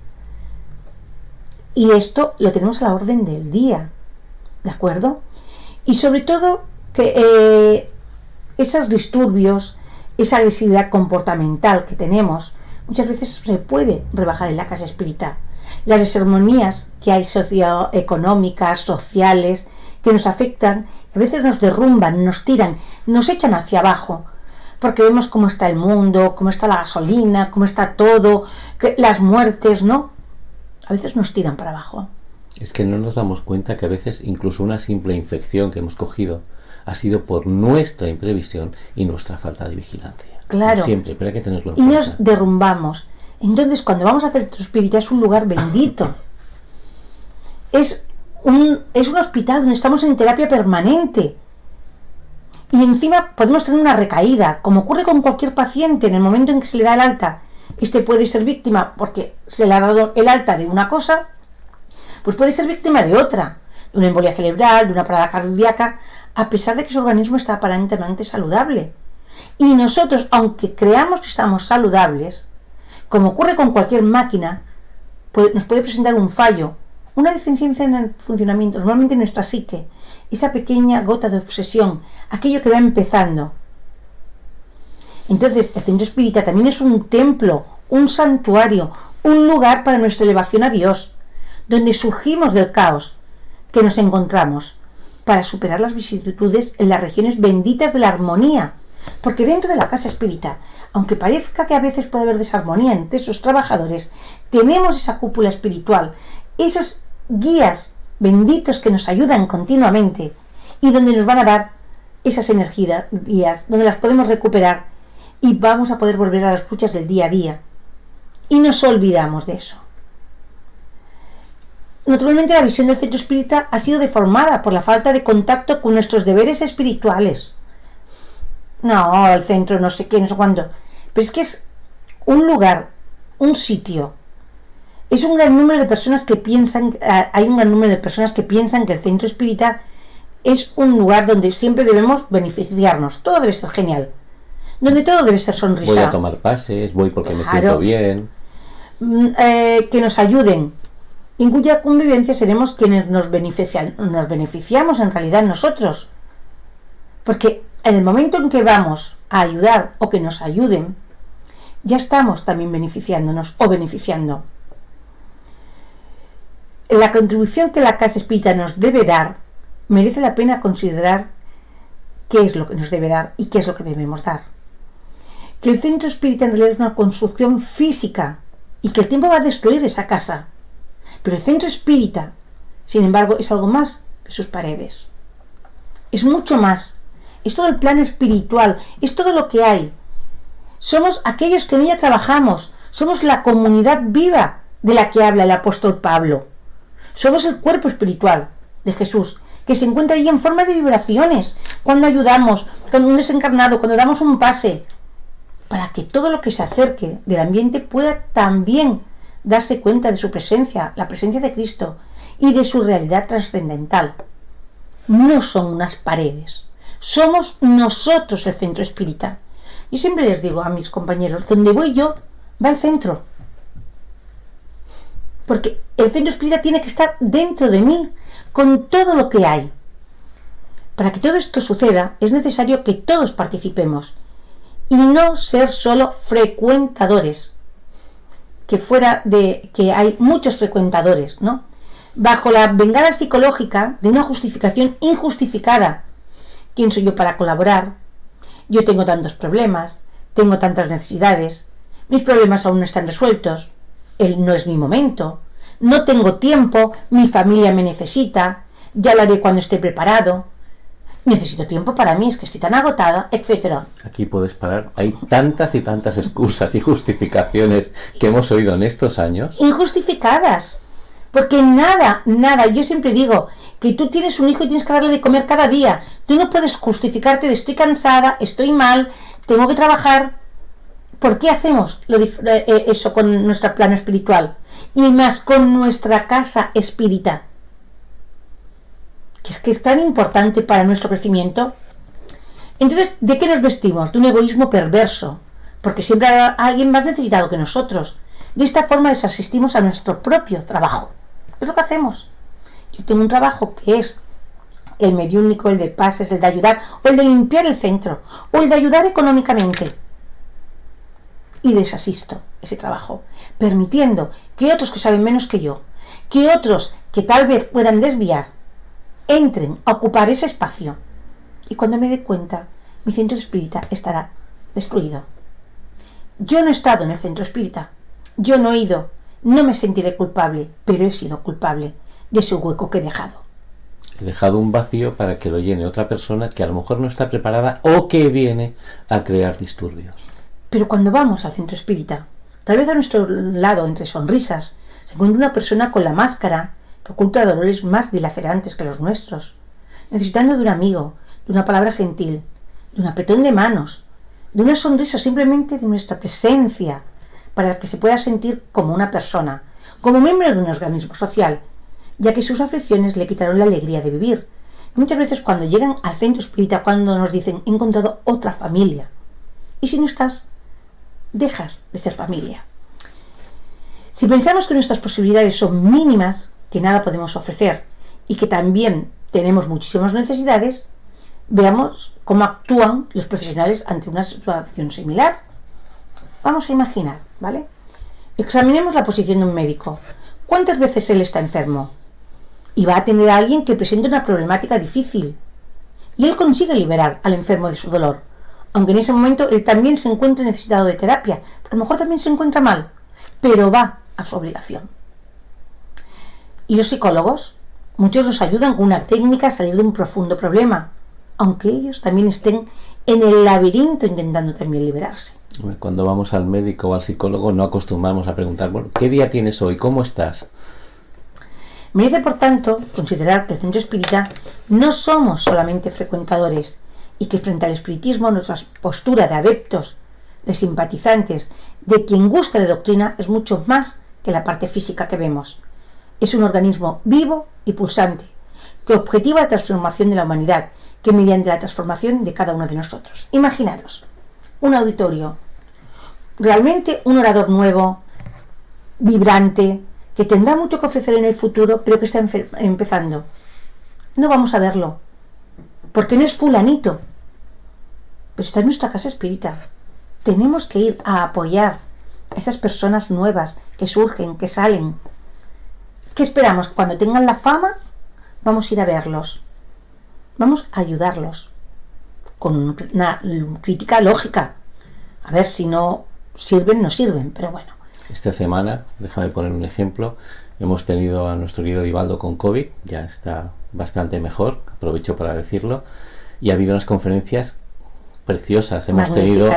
Y esto lo tenemos a la orden del día, ¿de acuerdo? Y sobre todo que esos disturbios, esa agresividad comportamental que tenemos, muchas veces se puede rebajar en la casa espírita. Las desarmonías que hay socioeconómicas, sociales, que nos afectan, a veces nos derrumban, nos tiran, nos echan hacia abajo, porque vemos cómo está el mundo, cómo está la gasolina, cómo está todo, las muertes, ¿no? A veces nos tiran para abajo. Es que no nos damos cuenta que a veces incluso una simple infección que hemos cogido ha sido por nuestra imprevisión y nuestra falta de vigilancia. Claro. Como siempre, pero hay que tenerlo en y cuenta. Nos derrumbamos. Entonces, cuando vamos a centro espírita es un lugar bendito. Es un hospital donde estamos en terapia permanente. Y encima podemos tener una recaída, como ocurre con cualquier paciente en el momento en que se le da el alta. Este puede ser víctima porque se le ha dado el alta de una cosa, pues puede ser víctima de otra, de una embolia cerebral, de una parada cardíaca, a pesar de que su organismo está aparentemente saludable. Y nosotros, aunque creamos que estamos saludables, como ocurre con cualquier máquina, nos puede presentar un fallo, una deficiencia en el funcionamiento, normalmente en nuestra psique, esa pequeña gota de obsesión, aquello que va empezando. Entonces, el centro espírita también es un templo, un santuario, un lugar para nuestra elevación a Dios, donde surgimos del caos que nos encontramos para superar las vicisitudes en las regiones benditas de la armonía. Porque dentro de la casa espírita, aunque parezca que a veces puede haber desarmonía entre sus trabajadores, tenemos esa cúpula espiritual, esos guías benditos que nos ayudan continuamente y donde nos van a dar esas energías, donde las podemos recuperar y vamos a poder volver a las luchas del día a día. Y nos olvidamos de eso. Naturalmente la visión del centro espírita ha sido deformada por la falta de contacto con nuestros deberes espirituales. No, el centro no sé qué, no sé cuándo. Pero es que es un lugar, un sitio. Es un gran número de personas que piensan, hay un gran número de personas que piensan que el centro espírita es un lugar donde siempre debemos beneficiarnos. Todo debe ser genial. Donde todo debe ser sonrisa. Voy a tomar pases, voy porque me siento bien. Que nos ayuden. En cuya convivencia seremos quienes nos beneficiamos en realidad nosotros. Porque en el momento en que vamos a ayudar o que nos ayuden, ya estamos también beneficiándonos o beneficiando. La contribución que la casa espírita nos debe dar, merece la pena considerar qué es lo que nos debe dar y qué es lo que debemos dar. Que el centro espírita en realidad es una construcción física y que el tiempo va a destruir esa casa. Pero el centro espírita, sin embargo, es algo más que sus paredes. Es mucho más. Es todo el plano espiritual, es todo lo que hay. Somos aquellos que en ella trabajamos, somos la comunidad viva de la que habla el apóstol Pablo. Somos el cuerpo espiritual de Jesús, que se encuentra ahí en forma de vibraciones, cuando ayudamos, cuando un desencarnado, cuando damos un pase, para que todo lo que se acerque del ambiente pueda también darse cuenta de su presencia, la presencia de Cristo y de su realidad trascendental. No son unas paredes. Somos nosotros el centro espírita. Yo siempre les digo a mis compañeros, donde voy yo, va el centro. Porque el centro espírita tiene que estar dentro de mí, con todo lo que hay. Para que todo esto suceda, es necesario que todos participemos y no ser solo frecuentadores. Que hay muchos frecuentadores, ¿no? Bajo la bengala psicológica de una justificación injustificada. ¿Quién soy yo para colaborar? Yo tengo tantos problemas, tengo tantas necesidades, mis problemas aún no están resueltos, no es mi momento, no tengo tiempo, mi familia me necesita, ya lo haré cuando esté preparado, necesito tiempo para mí, es que estoy tan agotada, etc. Aquí puedes parar. Hay tantas y tantas excusas y justificaciones que hemos oído en estos años. Injustificadas. Porque nada, yo siempre digo que tú tienes un hijo y tienes que darle de comer cada día. Tú no puedes justificarte de estoy cansada, estoy mal, tengo que trabajar. ¿Por qué hacemos eso con nuestro plano espiritual? Y más con nuestra casa espírita. Que es tan importante para nuestro crecimiento. Entonces, ¿de qué nos vestimos? De un egoísmo perverso. Porque siempre hay alguien más necesitado que nosotros. De esta forma desasistimos a nuestro propio trabajo. Es lo que hacemos. Yo tengo un trabajo que es el mediúnico, el de pases, el de ayudar, o el de limpiar el centro, o el de ayudar económicamente. Y desasisto ese trabajo, permitiendo que otros que saben menos que yo, que otros que tal vez puedan desviar, entren a ocupar ese espacio. Y cuando me dé cuenta, mi centro espírita estará destruido. Yo no he estado en el centro espírita, yo no he ido, no me sentiré culpable, pero he sido culpable de ese hueco que he dejado. He dejado un vacío para que lo llene otra persona que a lo mejor no está preparada o que viene a crear disturbios. Pero cuando vamos al centro espírita, tal vez a nuestro lado, entre sonrisas, se encuentra una persona con la máscara que oculta dolores más dilacerantes que los nuestros, necesitando de un amigo, de una palabra gentil, de un apretón de manos, de una sonrisa, simplemente de nuestra presencia, para que se pueda sentir como una persona, como miembro de un organismo social, ya que sus aflicciones le quitaron la alegría de vivir. Y muchas veces cuando llegan al centro espírita, cuando nos dicen, he encontrado otra familia, y si no estás, dejas de ser familia. Si pensamos que nuestras posibilidades son mínimas, que nada podemos ofrecer y que también tenemos muchísimas necesidades, veamos cómo actúan los profesionales ante una situación similar. Vamos a imaginar, ¿vale? Examinemos la posición de un médico. ¿Cuántas veces él está enfermo? Y va a atender a alguien que presenta una problemática difícil. Y él consigue liberar al enfermo de su dolor, aunque en ese momento él también se encuentre necesitado de terapia. A lo mejor también se encuentra mal, pero va a su obligación. Y los psicólogos, muchos nos ayudan con una técnica a salir de un profundo problema, aunque ellos también estén en el laberinto intentando también liberarse. Cuando vamos al médico o al psicólogo no acostumbramos a preguntar, bueno, ¿qué día tienes hoy? ¿Cómo estás? Merece, por tanto, considerar que el centro espírita no somos solamente frecuentadores y que frente al espiritismo nuestra postura de adeptos, de simpatizantes, de quien gusta de doctrina es mucho más que la parte física que vemos. Es un organismo vivo y pulsante, que objetiva la transformación de la humanidad, que mediante la transformación de cada uno de nosotros. Imaginaros un auditorio, realmente un orador nuevo, vibrante, que tendrá mucho que ofrecer en el futuro, pero que está empezando. No vamos a verlo, porque no es fulanito, pero está en nuestra casa espírita. Tenemos que ir a apoyar a esas personas nuevas que surgen, que salen. ¿Qué esperamos? Cuando tengan la fama, vamos a ir a verlos. Vamos a ayudarlos con una crítica lógica. A ver si no sirven, no sirven, pero bueno. Esta semana, déjame poner un ejemplo, hemos tenido a nuestro querido Divaldo con COVID, ya está bastante mejor, aprovecho para decirlo, y ha habido unas conferencias preciosas. Hemos tenido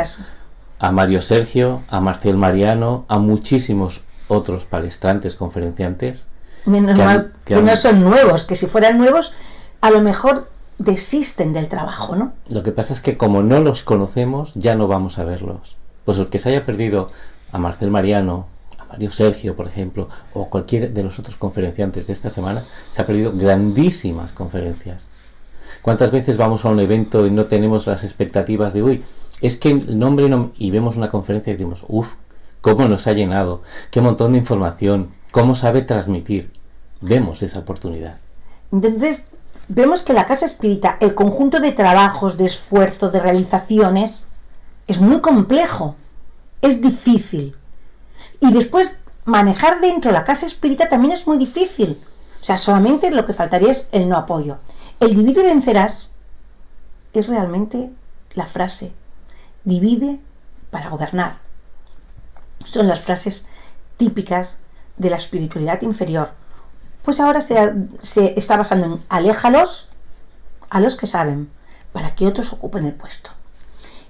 a Mario Sergio, a Marcel Mariano, a muchísimos otros palestrantes, conferenciantes. Menos mal que no son nuevos, que si fueran nuevos, a lo mejor desisten del trabajo, ¿no? Lo que pasa es que como no los conocemos, ya no vamos a verlos. Pues el que se haya perdido a Marcel Mariano, a Mario Sergio, por ejemplo, o cualquier de los otros conferenciantes de esta semana, se ha perdido grandísimas conferencias. ¿Cuántas veces vamos a un evento y no tenemos las expectativas de, uy, es que el nombre no... y vemos una conferencia y decimos, uff, cómo nos ha llenado, qué montón de información, cómo sabe transmitir? Vemos esa oportunidad. Entonces, vemos que la casa espírita, el conjunto de trabajos, de esfuerzo, de realizaciones, es muy complejo, es difícil. Y después, manejar dentro la casa espírita también es muy difícil. O sea, solamente lo que faltaría es el no apoyo. El divide y vencerás es realmente la frase. Divide para gobernar. Son las frases típicas de la espiritualidad inferior. Pues ahora se está basando en aléjalos a los que saben, para que otros ocupen el puesto.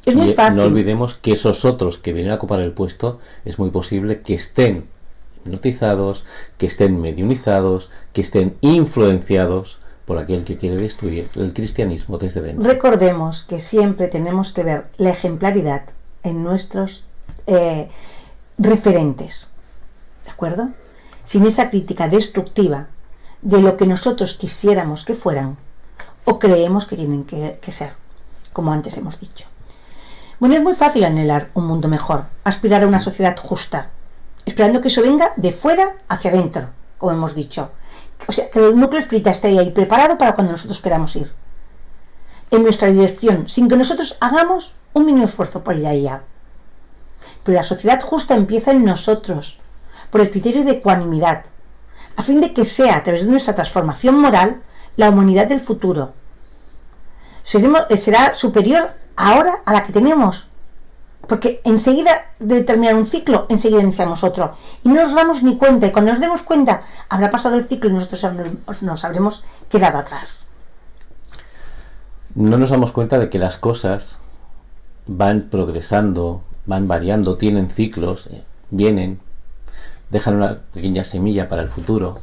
Es muy fácil. No olvidemos que esos otros que vienen a ocupar el puesto, es muy posible que estén hipnotizados, que estén mediunizados, que estén influenciados por aquel que quiere destruir el cristianismo desde dentro. Recordemos que siempre tenemos que ver la ejemplaridad en nuestros referentes, ¿de acuerdo? Sin esa crítica destructiva de lo que nosotros quisiéramos que fueran o creemos que tienen que ser, como antes hemos dicho. Bueno, es muy fácil anhelar un mundo mejor, aspirar a una sociedad justa, esperando que eso venga de fuera hacia adentro, como hemos dicho. O sea, que el núcleo espírita esté ahí preparado para cuando nosotros queramos ir. En nuestra dirección, sin que nosotros hagamos un mínimo esfuerzo por ir allá. Pero la sociedad justa empieza en nosotros, por el criterio de ecuanimidad, a fin de que sea, a través de nuestra transformación moral, la humanidad del futuro. Será superior ahora a la que tenemos. Porque enseguida de terminar un ciclo, enseguida iniciamos otro. Y no nos damos ni cuenta. Y cuando nos demos cuenta, habrá pasado el ciclo y nosotros nos habremos quedado atrás. No nos damos cuenta de que las cosas van progresando, van variando, tienen ciclos, vienen, dejan una pequeña semilla para el futuro.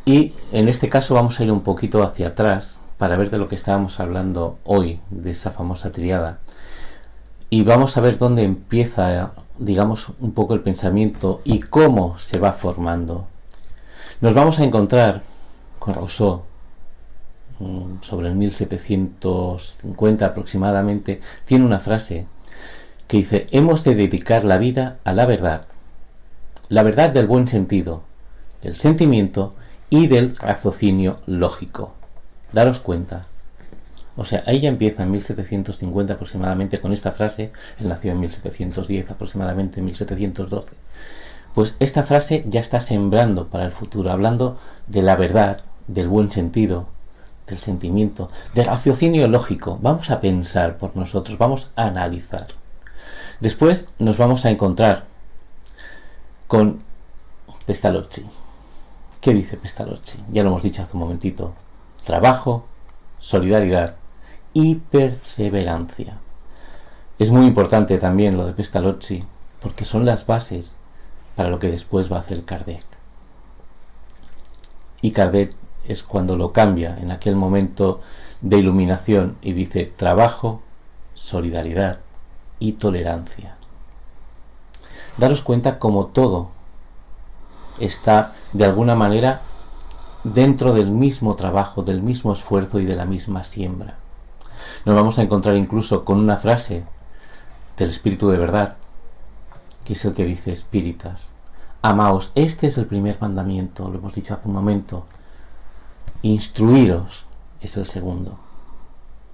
Y en este caso vamos a ir un poquito hacia atrás para ver de lo que estábamos hablando hoy, de esa famosa tríada. Y vamos a ver dónde empieza, digamos, un poco el pensamiento y cómo se va formando. Nos vamos a encontrar con Rousseau, sobre el 1750 aproximadamente, tiene una frase que dice: hemos de dedicar la vida a la verdad del buen sentido, del sentimiento y del raciocinio lógico. Daros cuenta. O sea, ahí ya empieza en 1750 aproximadamente con esta frase. Él nació en 1710 aproximadamente, en 1712. Pues esta frase ya está sembrando para el futuro, hablando de la verdad, del buen sentido, del sentimiento, del raciocinio lógico. Vamos a pensar por nosotros, vamos a analizar. Después nos vamos a encontrar con Pestalozzi. ¿Qué dice Pestalozzi? Ya lo hemos dicho hace un momentito. Trabajo, solidaridad y perseverancia. Es muy importante también lo de Pestalozzi, porque son las bases para lo que después va a hacer Kardec. Y Kardec es cuando lo cambia en aquel momento de iluminación y dice: trabajo, solidaridad y tolerancia. Daros cuenta como todo está de alguna manera dentro del mismo trabajo, del mismo esfuerzo y de la misma siembra. Nos vamos a encontrar incluso con una frase del Espíritu de Verdad, que es el que dice: espíritas, amaos, este es el primer mandamiento, lo hemos dicho hace un momento. Instruiros es el segundo,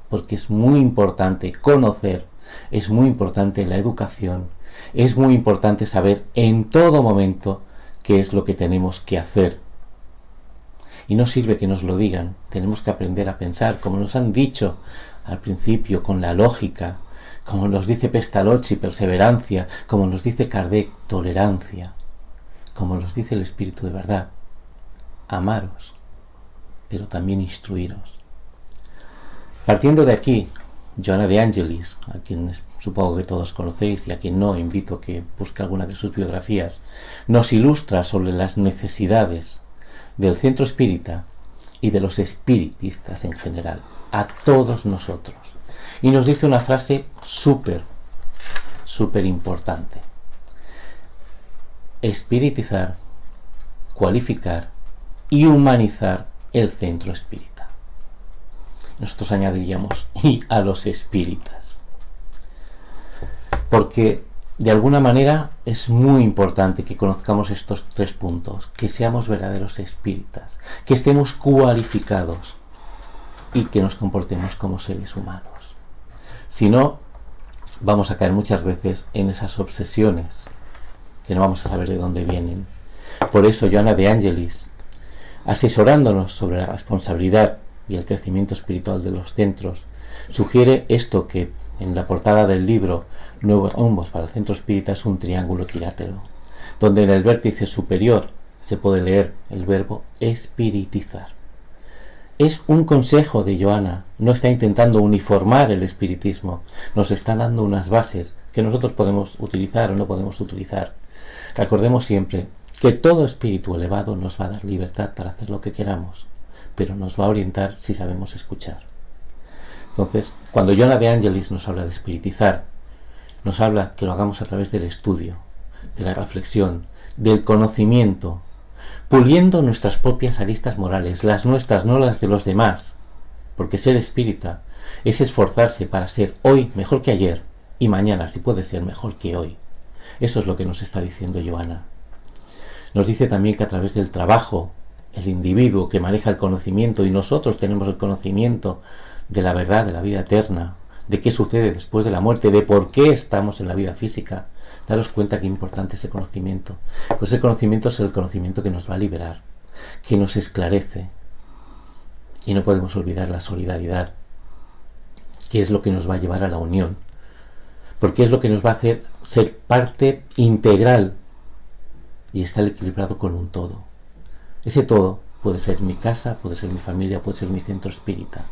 porque es muy importante conocer, es muy importante la educación, es muy importante saber en todo momento qué es lo que tenemos que hacer. Y no sirve que nos lo digan, tenemos que aprender a pensar, como nos han dicho al principio, con la lógica, como nos dice Pestalozzi, perseverancia, como nos dice Kardec, tolerancia, como nos dice el Espíritu de Verdad, amaros, pero también instruiros. Partiendo de aquí, Joana de Angelis, a quien supongo que todos conocéis y a quien no, invito a que busque alguna de sus biografías, nos ilustra sobre las necesidades del centro espírita y de los espiritistas en general, a todos nosotros. Y nos dice una frase súper importante: espiritizar, cualificar y humanizar el centro espírita. Nosotros añadiríamos: y a los espíritas. Porque de alguna manera es muy importante que conozcamos estos tres puntos, que seamos verdaderos espíritas, que estemos cualificados y que nos comportemos como seres humanos. Si no, vamos a caer muchas veces en esas obsesiones que no vamos a saber de dónde vienen. Por eso Joana de Angelis, asesorándonos sobre la responsabilidad y el crecimiento espiritual de los centros, sugiere esto que en la portada del libro Nuevos Rumbos para el Centro Espírita es un triángulo equilátero, donde en el vértice superior se puede leer el verbo espiritizar. Es un consejo de Joana, no está intentando uniformar el espiritismo, nos está dando unas bases que nosotros podemos utilizar o no podemos utilizar. Recordemos siempre que todo espíritu elevado nos va a dar libertad para hacer lo que queramos, pero nos va a orientar si sabemos escuchar. Entonces, cuando Joana de Angelis nos habla de espiritizar, nos habla que lo hagamos a través del estudio, de la reflexión, del conocimiento, puliendo nuestras propias aristas morales, las nuestras, no las de los demás, porque ser espírita es esforzarse para ser hoy mejor que ayer y mañana, si puede ser, mejor que hoy. Eso es lo que nos está diciendo Joana. Nos dice también que a través del trabajo el individuo que maneja el conocimiento, y nosotros tenemos el conocimiento de la verdad, de la vida eterna, de qué sucede después de la muerte, de por qué estamos en la vida física. Daros cuenta qué importante ese conocimiento. Pues ese conocimiento es el conocimiento que nos va a liberar, que nos esclarece. Y no podemos olvidar la solidaridad, que es lo que nos va a llevar a la unión, porque es lo que nos va a hacer ser parte integral y estar equilibrado con un todo. Ese todo puede ser mi casa, puede ser mi familia, puede ser mi centro espírita.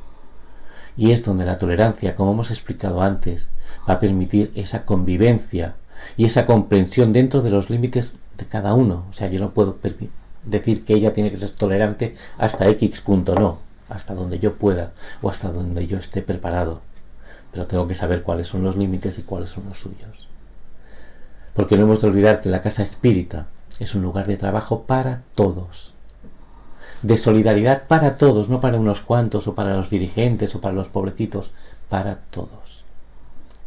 Y es donde la tolerancia, como hemos explicado antes, va a permitir esa convivencia y esa comprensión dentro de los límites de cada uno. O sea, yo no puedo decir que ella tiene que ser tolerante hasta X punto, no, hasta donde yo pueda o hasta donde yo esté preparado. Pero tengo que saber cuáles son los límites y cuáles son los suyos. Porque no hemos de olvidar que la casa espírita es un lugar de trabajo para todos, de solidaridad para todos, no para unos cuantos o para los dirigentes o para los pobrecitos, para todos.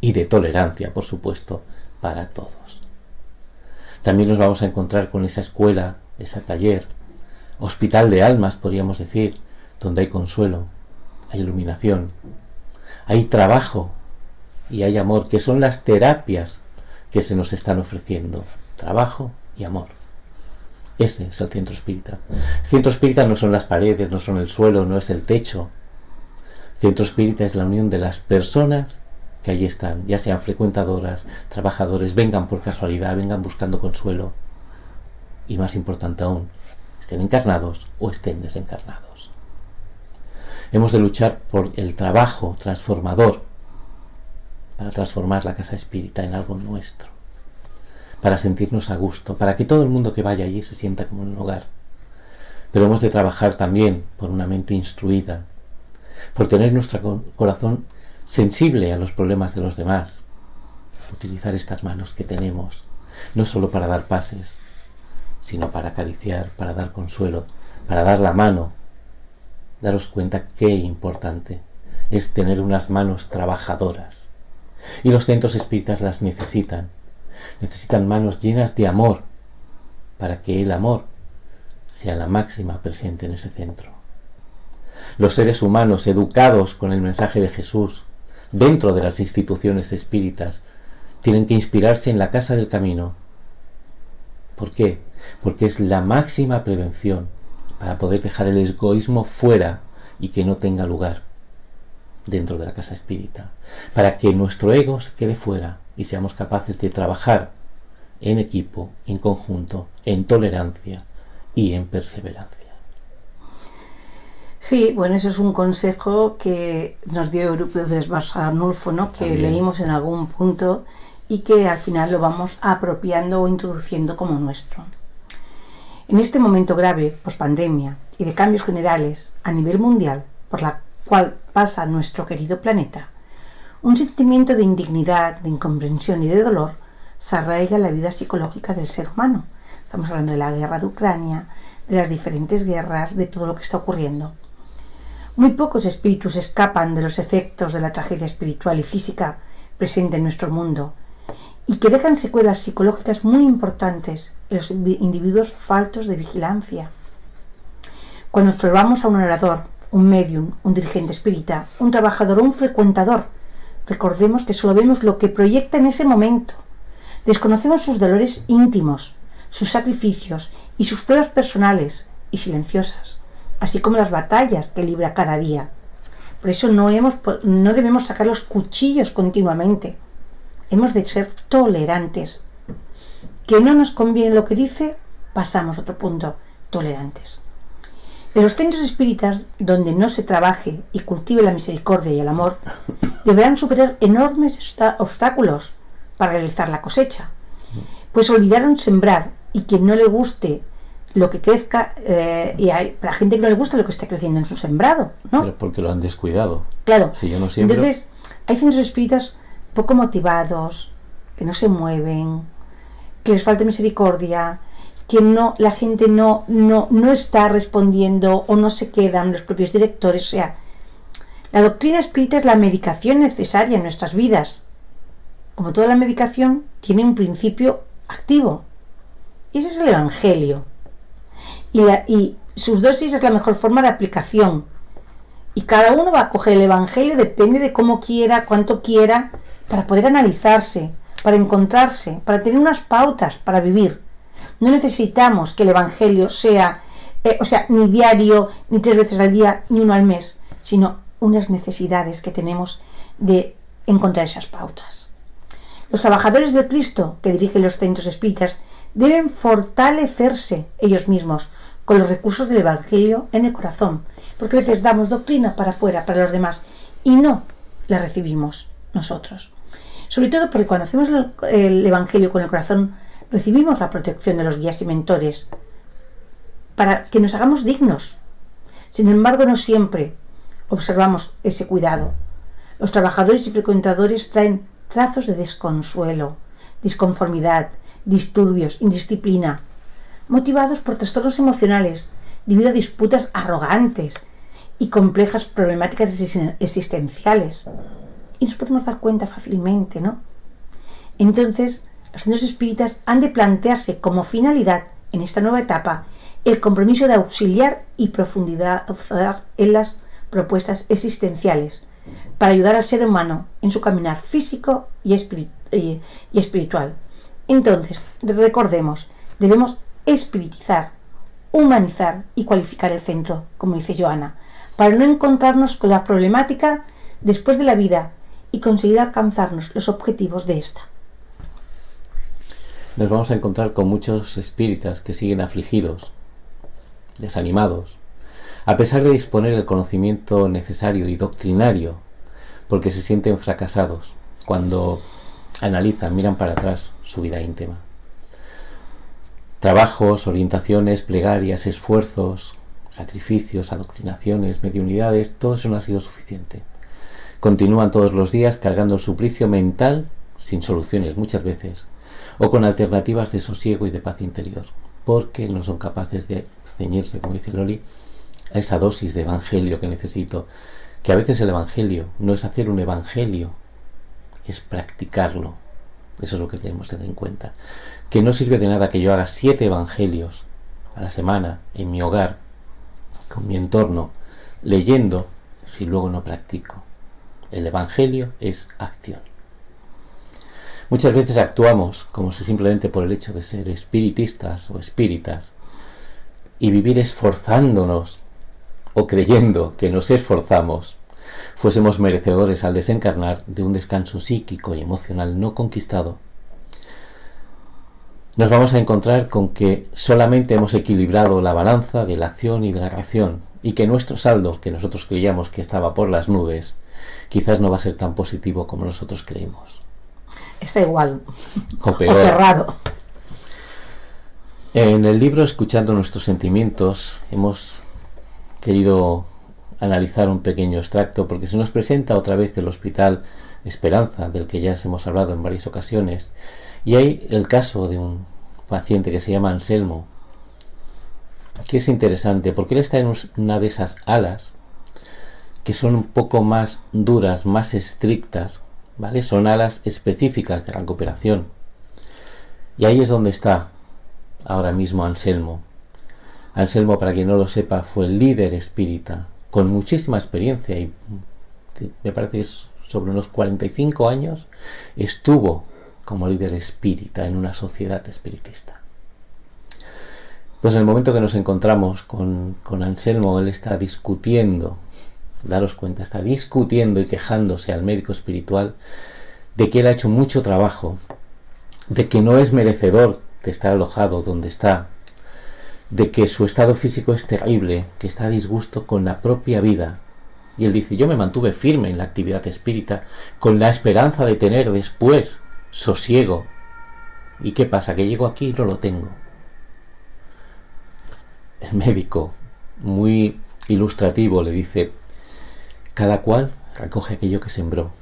Y de tolerancia, por supuesto, para todos. También nos vamos a encontrar con esa escuela, ese taller, hospital de almas, podríamos decir, donde hay consuelo, hay iluminación, hay trabajo y hay amor, que son las terapias que se nos están ofreciendo. Trabajo y amor. Ese es el centro espírita. El centro espírita no son las paredes, no son el suelo, no es el techo. El centro espírita es la unión de las personas que allí están, ya sean frecuentadoras, trabajadores, vengan por casualidad, vengan buscando consuelo. Y más importante aún, estén encarnados o estén desencarnados. Hemos de luchar por el trabajo transformador para transformar la casa espírita en algo nuestro, para sentirnos a gusto, para que todo el mundo que vaya allí se sienta como en un hogar. Pero hemos de trabajar también por una mente instruida, por tener nuestro corazón sensible a los problemas de los demás, utilizar estas manos que tenemos, no solo para dar pases, sino para acariciar, para dar consuelo, para dar la mano. Daros cuenta qué importante es tener unas manos trabajadoras. Y los centros espíritas las necesitan. Necesitan manos llenas de amor, para que el amor sea la máxima presente en ese centro. Los seres humanos educados con el mensaje de Jesús dentro de las instituciones espíritas tienen que inspirarse en la casa del camino. ¿Por qué? Porque es la máxima prevención para poder dejar el egoísmo fuera y que no tenga lugar dentro de la casa espírita, para que nuestro ego se quede fuera y seamos capaces de trabajar en equipo, en conjunto, en tolerancia y en perseverancia. Sí, bueno, eso es un consejo que nos dio Eurípides Barçanulfo, ¿no? Que también leímos en algún punto y que al final lo vamos apropiando o introduciendo como nuestro. En este momento grave, pospandemia, y de cambios generales a nivel mundial por la cual pasa nuestro querido planeta, un sentimiento de indignidad, de incomprensión y de dolor se arraiga en la vida psicológica del ser humano. Estamos hablando de la guerra de Ucrania, de las diferentes guerras, de todo lo que está ocurriendo. Muy pocos espíritus escapan de los efectos de la tragedia espiritual y física presente en nuestro mundo y que dejan secuelas psicológicas muy importantes en los individuos faltos de vigilancia. Cuando observamos a un orador, un médium, un dirigente espírita, un trabajador o un frecuentador, recordemos que solo vemos lo que proyecta en ese momento. Desconocemos sus dolores íntimos, sus sacrificios y sus pruebas personales y silenciosas, así como las batallas que libra cada día. Por eso no debemos sacar los cuchillos continuamente. Hemos de ser tolerantes. Que no nos conviene lo que dice, pasamos a otro punto, tolerantes. En los centros espíritas, donde no se trabaje y cultive la misericordia y el amor, deberán superar enormes obstáculos para realizar la cosecha, pues olvidaron sembrar, y quien no le guste lo que crezca, y hay para gente que no le gusta lo que está creciendo en su sembrado, ¿no? Pero porque lo han descuidado. Claro. Si yo no siembro... Entonces, hay centros espíritas poco motivados, que no se mueven, que les falta misericordia, que la gente no está respondiendo o no se quedan los propios directores. O sea, la doctrina espírita es la medicación necesaria en nuestras vidas. Como toda la medicación, tiene un principio activo. Y ese es el Evangelio. Y sus dosis es la mejor forma de aplicación. Y cada uno va a coger el Evangelio, depende de cómo quiera, cuánto quiera, para poder analizarse, para encontrarse, para tener unas pautas para vivir. No necesitamos que el Evangelio sea, ni diario, ni 3 veces al día, ni 1 al mes, sino unas necesidades que tenemos de encontrar esas pautas. Los trabajadores de Cristo que dirigen los centros espíritas deben fortalecerse ellos mismos con los recursos del Evangelio en el corazón, porque a veces damos doctrina para afuera, para los demás, y no la recibimos nosotros. Sobre todo porque cuando hacemos el Evangelio con el corazón, recibimos la protección de los guías y mentores para que nos hagamos dignos. Sin embargo, no siempre observamos ese cuidado. Los trabajadores y frecuentadores traen trazos de desconsuelo, disconformidad, disturbios, indisciplina, motivados por trastornos emocionales debido a disputas arrogantes y complejas problemáticas existenciales. Y nos podemos dar cuenta fácilmente, ¿no? Entonces, los centros espíritas han de plantearse como finalidad en esta nueva etapa el compromiso de auxiliar y profundizar en las propuestas existenciales para ayudar al ser humano en su caminar físico y espiritual. Entonces, recordemos, debemos espiritizar, humanizar y cualificar el centro, como dice Joana, para no encontrarnos con la problemática después de la vida y conseguir alcanzarnos los objetivos de esta. Nos vamos a encontrar con muchos espíritas que siguen afligidos, desanimados, a pesar de disponer del conocimiento necesario y doctrinario, porque se sienten fracasados cuando analizan, miran para atrás su vida íntima. Trabajos, orientaciones, plegarias, esfuerzos, sacrificios, adoctrinaciones, mediunidades, todo eso no ha sido suficiente. Continúan todos los días cargando el suplicio mental, sin soluciones muchas veces, o con alternativas de sosiego y de paz interior, porque no son capaces de ceñirse, como dice Loli, a esa dosis de evangelio que necesito, que a veces el evangelio no es hacer un evangelio, es practicarlo. Eso es lo que debemos tener en cuenta. Que no sirve de nada que yo haga 7 evangelios a la semana en mi hogar, con mi entorno, leyendo, si luego no practico. El evangelio es acción. Muchas veces actuamos como si simplemente por el hecho de ser espiritistas o espíritas y vivir esforzándonos o creyendo que nos esforzamos, fuésemos merecedores al desencarnar de un descanso psíquico y emocional no conquistado. Nos vamos a encontrar con que solamente hemos equilibrado la balanza de la acción y de la reacción, y que nuestro saldo, que nosotros creíamos que estaba por las nubes, quizás no va a ser tan positivo como nosotros creímos. Está igual, o peor. O cerrado. En el libro Escuchando nuestros sentimientos hemos querido analizar un pequeño extracto porque se nos presenta otra vez el Hospital Esperanza, del que ya hemos hablado en varias ocasiones, y hay el caso de un paciente que se llama Anselmo, que es interesante porque él está en una de esas alas que son un poco más duras, más estrictas, ¿vale? Son alas específicas de la recuperación, y ahí es donde está ahora mismo Anselmo. Anselmo, para quien no lo sepa, fue el líder espírita con muchísima experiencia, y me parece que es sobre unos 45 años estuvo como líder espírita en una sociedad espiritista. Pues en el momento que nos encontramos con Anselmo, él está discutiendo, daros cuenta, está discutiendo y quejándose al médico espiritual de que él ha hecho mucho trabajo, de que no es merecedor de estar alojado donde está, de que su estado físico es terrible, que está a disgusto con la propia vida. Y él dice: yo me mantuve firme en la actividad espírita con la esperanza de tener después sosiego. ¿Y qué pasa? Que llego aquí y no lo tengo. El médico, muy ilustrativo, le dice: cada cual recoge aquello que sembró.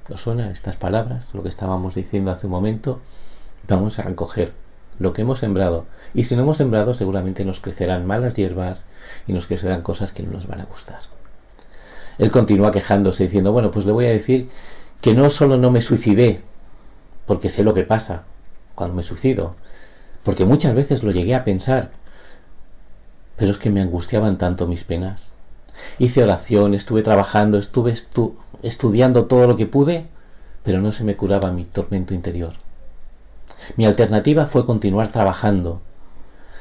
¿Os suenan estas palabras? Lo que estábamos diciendo hace un momento. Vamos a recoger lo que hemos sembrado, y si no hemos sembrado seguramente nos crecerán malas hierbas y nos crecerán cosas que no nos van a gustar. Él continúa quejándose diciendo: bueno, pues le voy a decir que no solo no me suicidé porque sé lo que pasa cuando me suicido, porque muchas veces lo llegué a pensar, pero es que me angustiaban tanto mis penas. Hice oración, estuve trabajando, estuve estudiando todo lo que pude, pero no se me curaba mi tormento interior. Mi alternativa fue continuar trabajando,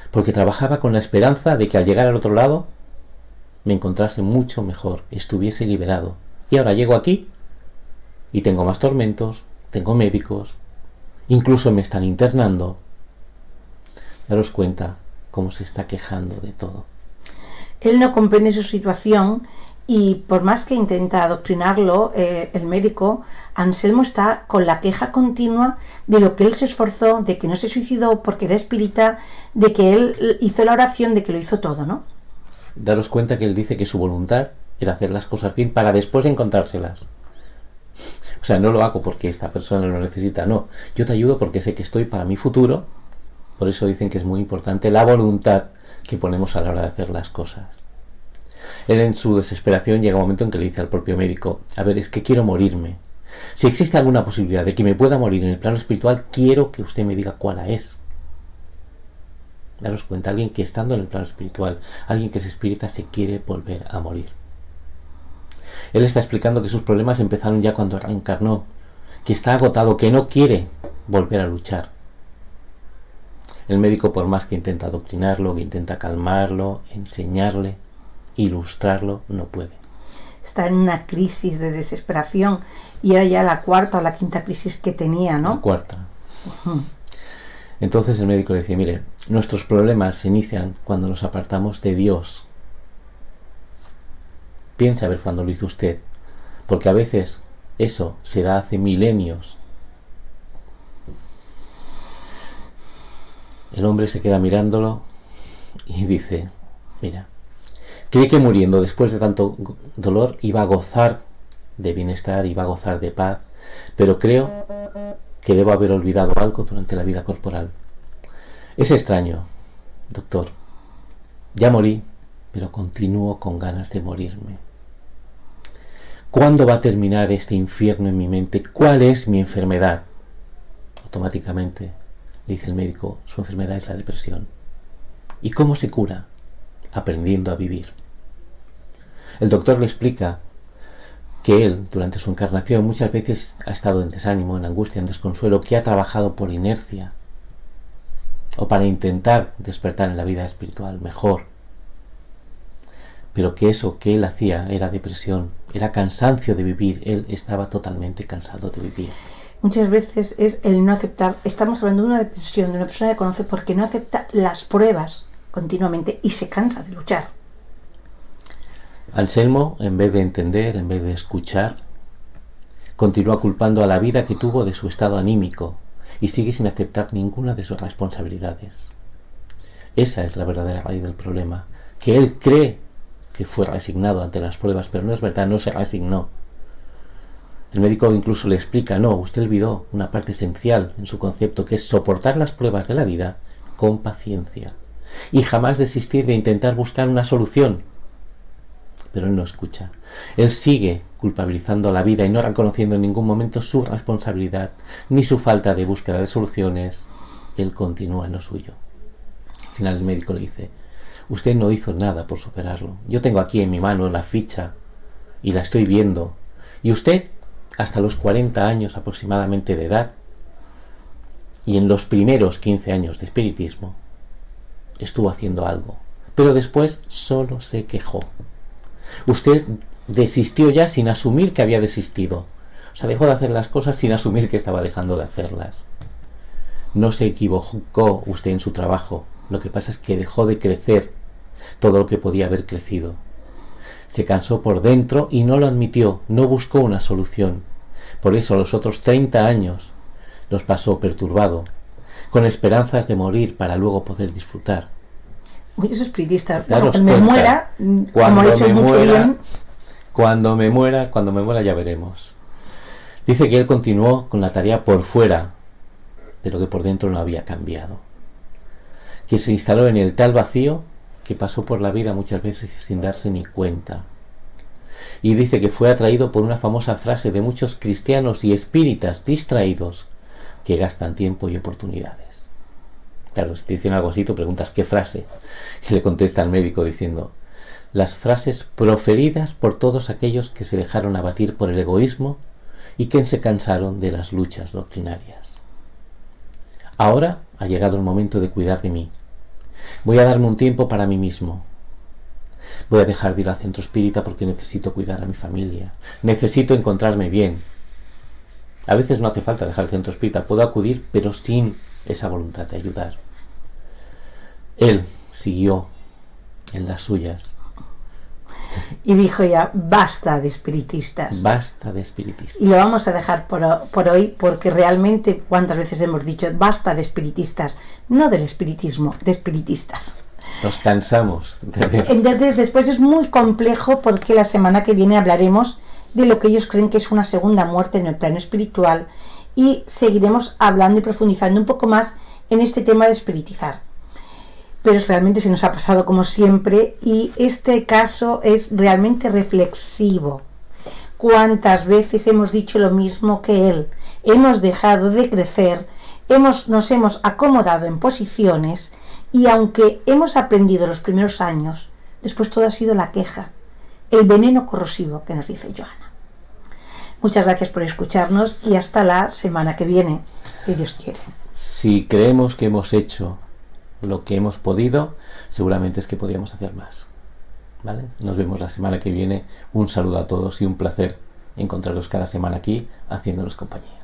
porque trabajaba con la esperanza de que al llegar al otro lado me encontrase mucho mejor, estuviese liberado. Y ahora llego aquí y tengo más tormentos, tengo médicos, incluso me están internando. Daros cuenta cómo se está quejando de todo. Él no comprende su situación y por más que intenta adoctrinarlo, el médico, Anselmo está con la queja continua de lo que él se esforzó, de que no se suicidó porque era espírita, de que él hizo la oración, de que lo hizo todo, ¿no? Daros cuenta que él dice que su voluntad era hacer las cosas bien para después encontrárselas. O sea, no lo hago porque esta persona lo necesita, no. Yo te ayudo porque sé que estoy para mi futuro. Por eso dicen que es muy importante la voluntad que ponemos a la hora de hacer las cosas. Él en su desesperación llega un momento en que le dice al propio médico: a ver, es que quiero morirme. Si existe alguna posibilidad de que me pueda morir en el plano espiritual, quiero que usted me diga cuál es. Daros cuenta, alguien que estando en el plano espiritual, alguien que es espírita, se quiere volver a morir. Él está explicando que sus problemas empezaron ya cuando reencarnó, que está agotado, que no quiere volver a luchar. El médico, por más que intenta adoctrinarlo, que intenta calmarlo, enseñarle, ilustrarlo, no puede. Está en una crisis de desesperación y era ya la cuarta o la quinta crisis que tenía, ¿no? La cuarta. Entonces el médico le decía: mire, nuestros problemas se inician cuando nos apartamos de Dios. Piensa a ver cuándo lo hizo usted, porque a veces eso se da hace milenios. El hombre se queda mirándolo y dice: mira, creí que muriendo después de tanto dolor iba a gozar de bienestar, iba a gozar de paz, pero creo que debo haber olvidado algo durante la vida corporal. Es extraño, doctor. Ya morí, pero continúo con ganas de morirme. ¿Cuándo va a terminar este infierno en mi mente? ¿Cuál es mi enfermedad? Automáticamente le dice el médico: su enfermedad es la depresión. ¿Y cómo se cura? Aprendiendo a vivir. El doctor le explica que él, durante su encarnación, muchas veces ha estado en desánimo, en angustia, en desconsuelo, que ha trabajado por inercia o para intentar despertar en la vida espiritual mejor, pero que eso que él hacía era depresión, era cansancio de vivir. Él estaba totalmente cansado de vivir. Muchas veces es el no aceptar. Estamos hablando de una depresión, de una persona que conoce porque no acepta las pruebas continuamente y se cansa de luchar. Anselmo, en vez de entender, en vez de escuchar, continúa culpando a la vida que tuvo de su estado anímico y sigue sin aceptar ninguna de sus responsabilidades. Esa es la verdadera raíz del problema, que él cree que fue resignado ante las pruebas, pero no es verdad, no se resignó. El médico incluso le explica: no, usted olvidó una parte esencial en su concepto, que es soportar las pruebas de la vida con paciencia y jamás desistir de intentar buscar una solución. Pero él no escucha. Él sigue culpabilizando a la vida y no reconociendo en ningún momento su responsabilidad ni su falta de búsqueda de soluciones. Él continúa en lo suyo. Al final el médico le dice: usted no hizo nada por superarlo. Yo tengo aquí en mi mano la ficha y la estoy viendo. Y usted, hasta los 40 años aproximadamente de edad, y en los primeros 15 años de espiritismo, estuvo haciendo algo. Pero después solo se quejó. Usted desistió ya sin asumir que había desistido. O sea, dejó de hacer las cosas sin asumir que estaba dejando de hacerlas. No se equivocó usted en su trabajo. Lo que pasa es que dejó de crecer todo lo que podía haber crecido. Se cansó por dentro y no lo admitió, no buscó una solución. Por eso los otros 30 años los pasó perturbado, con esperanzas de morir para luego poder disfrutar. Uy, eso es espiritista. Daros Cuando me cuenta, muera, como cuando he hecho me mucho muera, bien. Cuando me muera ya veremos. Dice que él continuó con la tarea por fuera, pero que por dentro no había cambiado. Que se instaló en el tal vacío que pasó por la vida muchas veces sin darse ni cuenta. Y dice que fue atraído por una famosa frase de muchos cristianos y espíritas distraídos que gastan tiempo y oportunidades. Claro, si te dicen algo así, tú preguntas ¿qué frase? Y le contesta el médico diciendo: las frases proferidas por todos aquellos que se dejaron abatir por el egoísmo y que se cansaron de las luchas doctrinarias. Ahora ha llegado el momento de cuidar de mí. Voy a darme un tiempo para mí mismo. Voy a dejar de ir al centro espírita porque necesito cuidar a mi familia. Necesito encontrarme bien. A veces no hace falta dejar el centro espírita. Puedo acudir, pero sin esa voluntad de ayudar. Él siguió en las suyas. Y dijo ya, basta de espiritistas. Basta de espiritistas. Y lo vamos a dejar por hoy, porque realmente cuántas veces hemos dicho basta de espiritistas, no del espiritismo, de espiritistas. Nos cansamos de ver. Entonces después es muy complejo, porque la semana que viene hablaremos de lo que ellos creen que es una segunda muerte en el plano espiritual, y seguiremos hablando y profundizando un poco más en este tema de espiritizar. Pero realmente se nos ha pasado como siempre, y este caso es realmente reflexivo. ¿Cuántas veces hemos dicho lo mismo que él? Hemos dejado de crecer, nos hemos acomodado en posiciones, y aunque hemos aprendido los primeros años, después todo ha sido la queja, el veneno corrosivo que nos dice Joana. Muchas gracias por escucharnos y hasta la semana que viene, que Dios quiere. Si creemos que hemos hecho lo que hemos podido, seguramente es que podríamos hacer más. ¿Vale? Nos vemos la semana que viene. Un saludo a todos y un placer encontraros cada semana aquí haciéndonos compañía.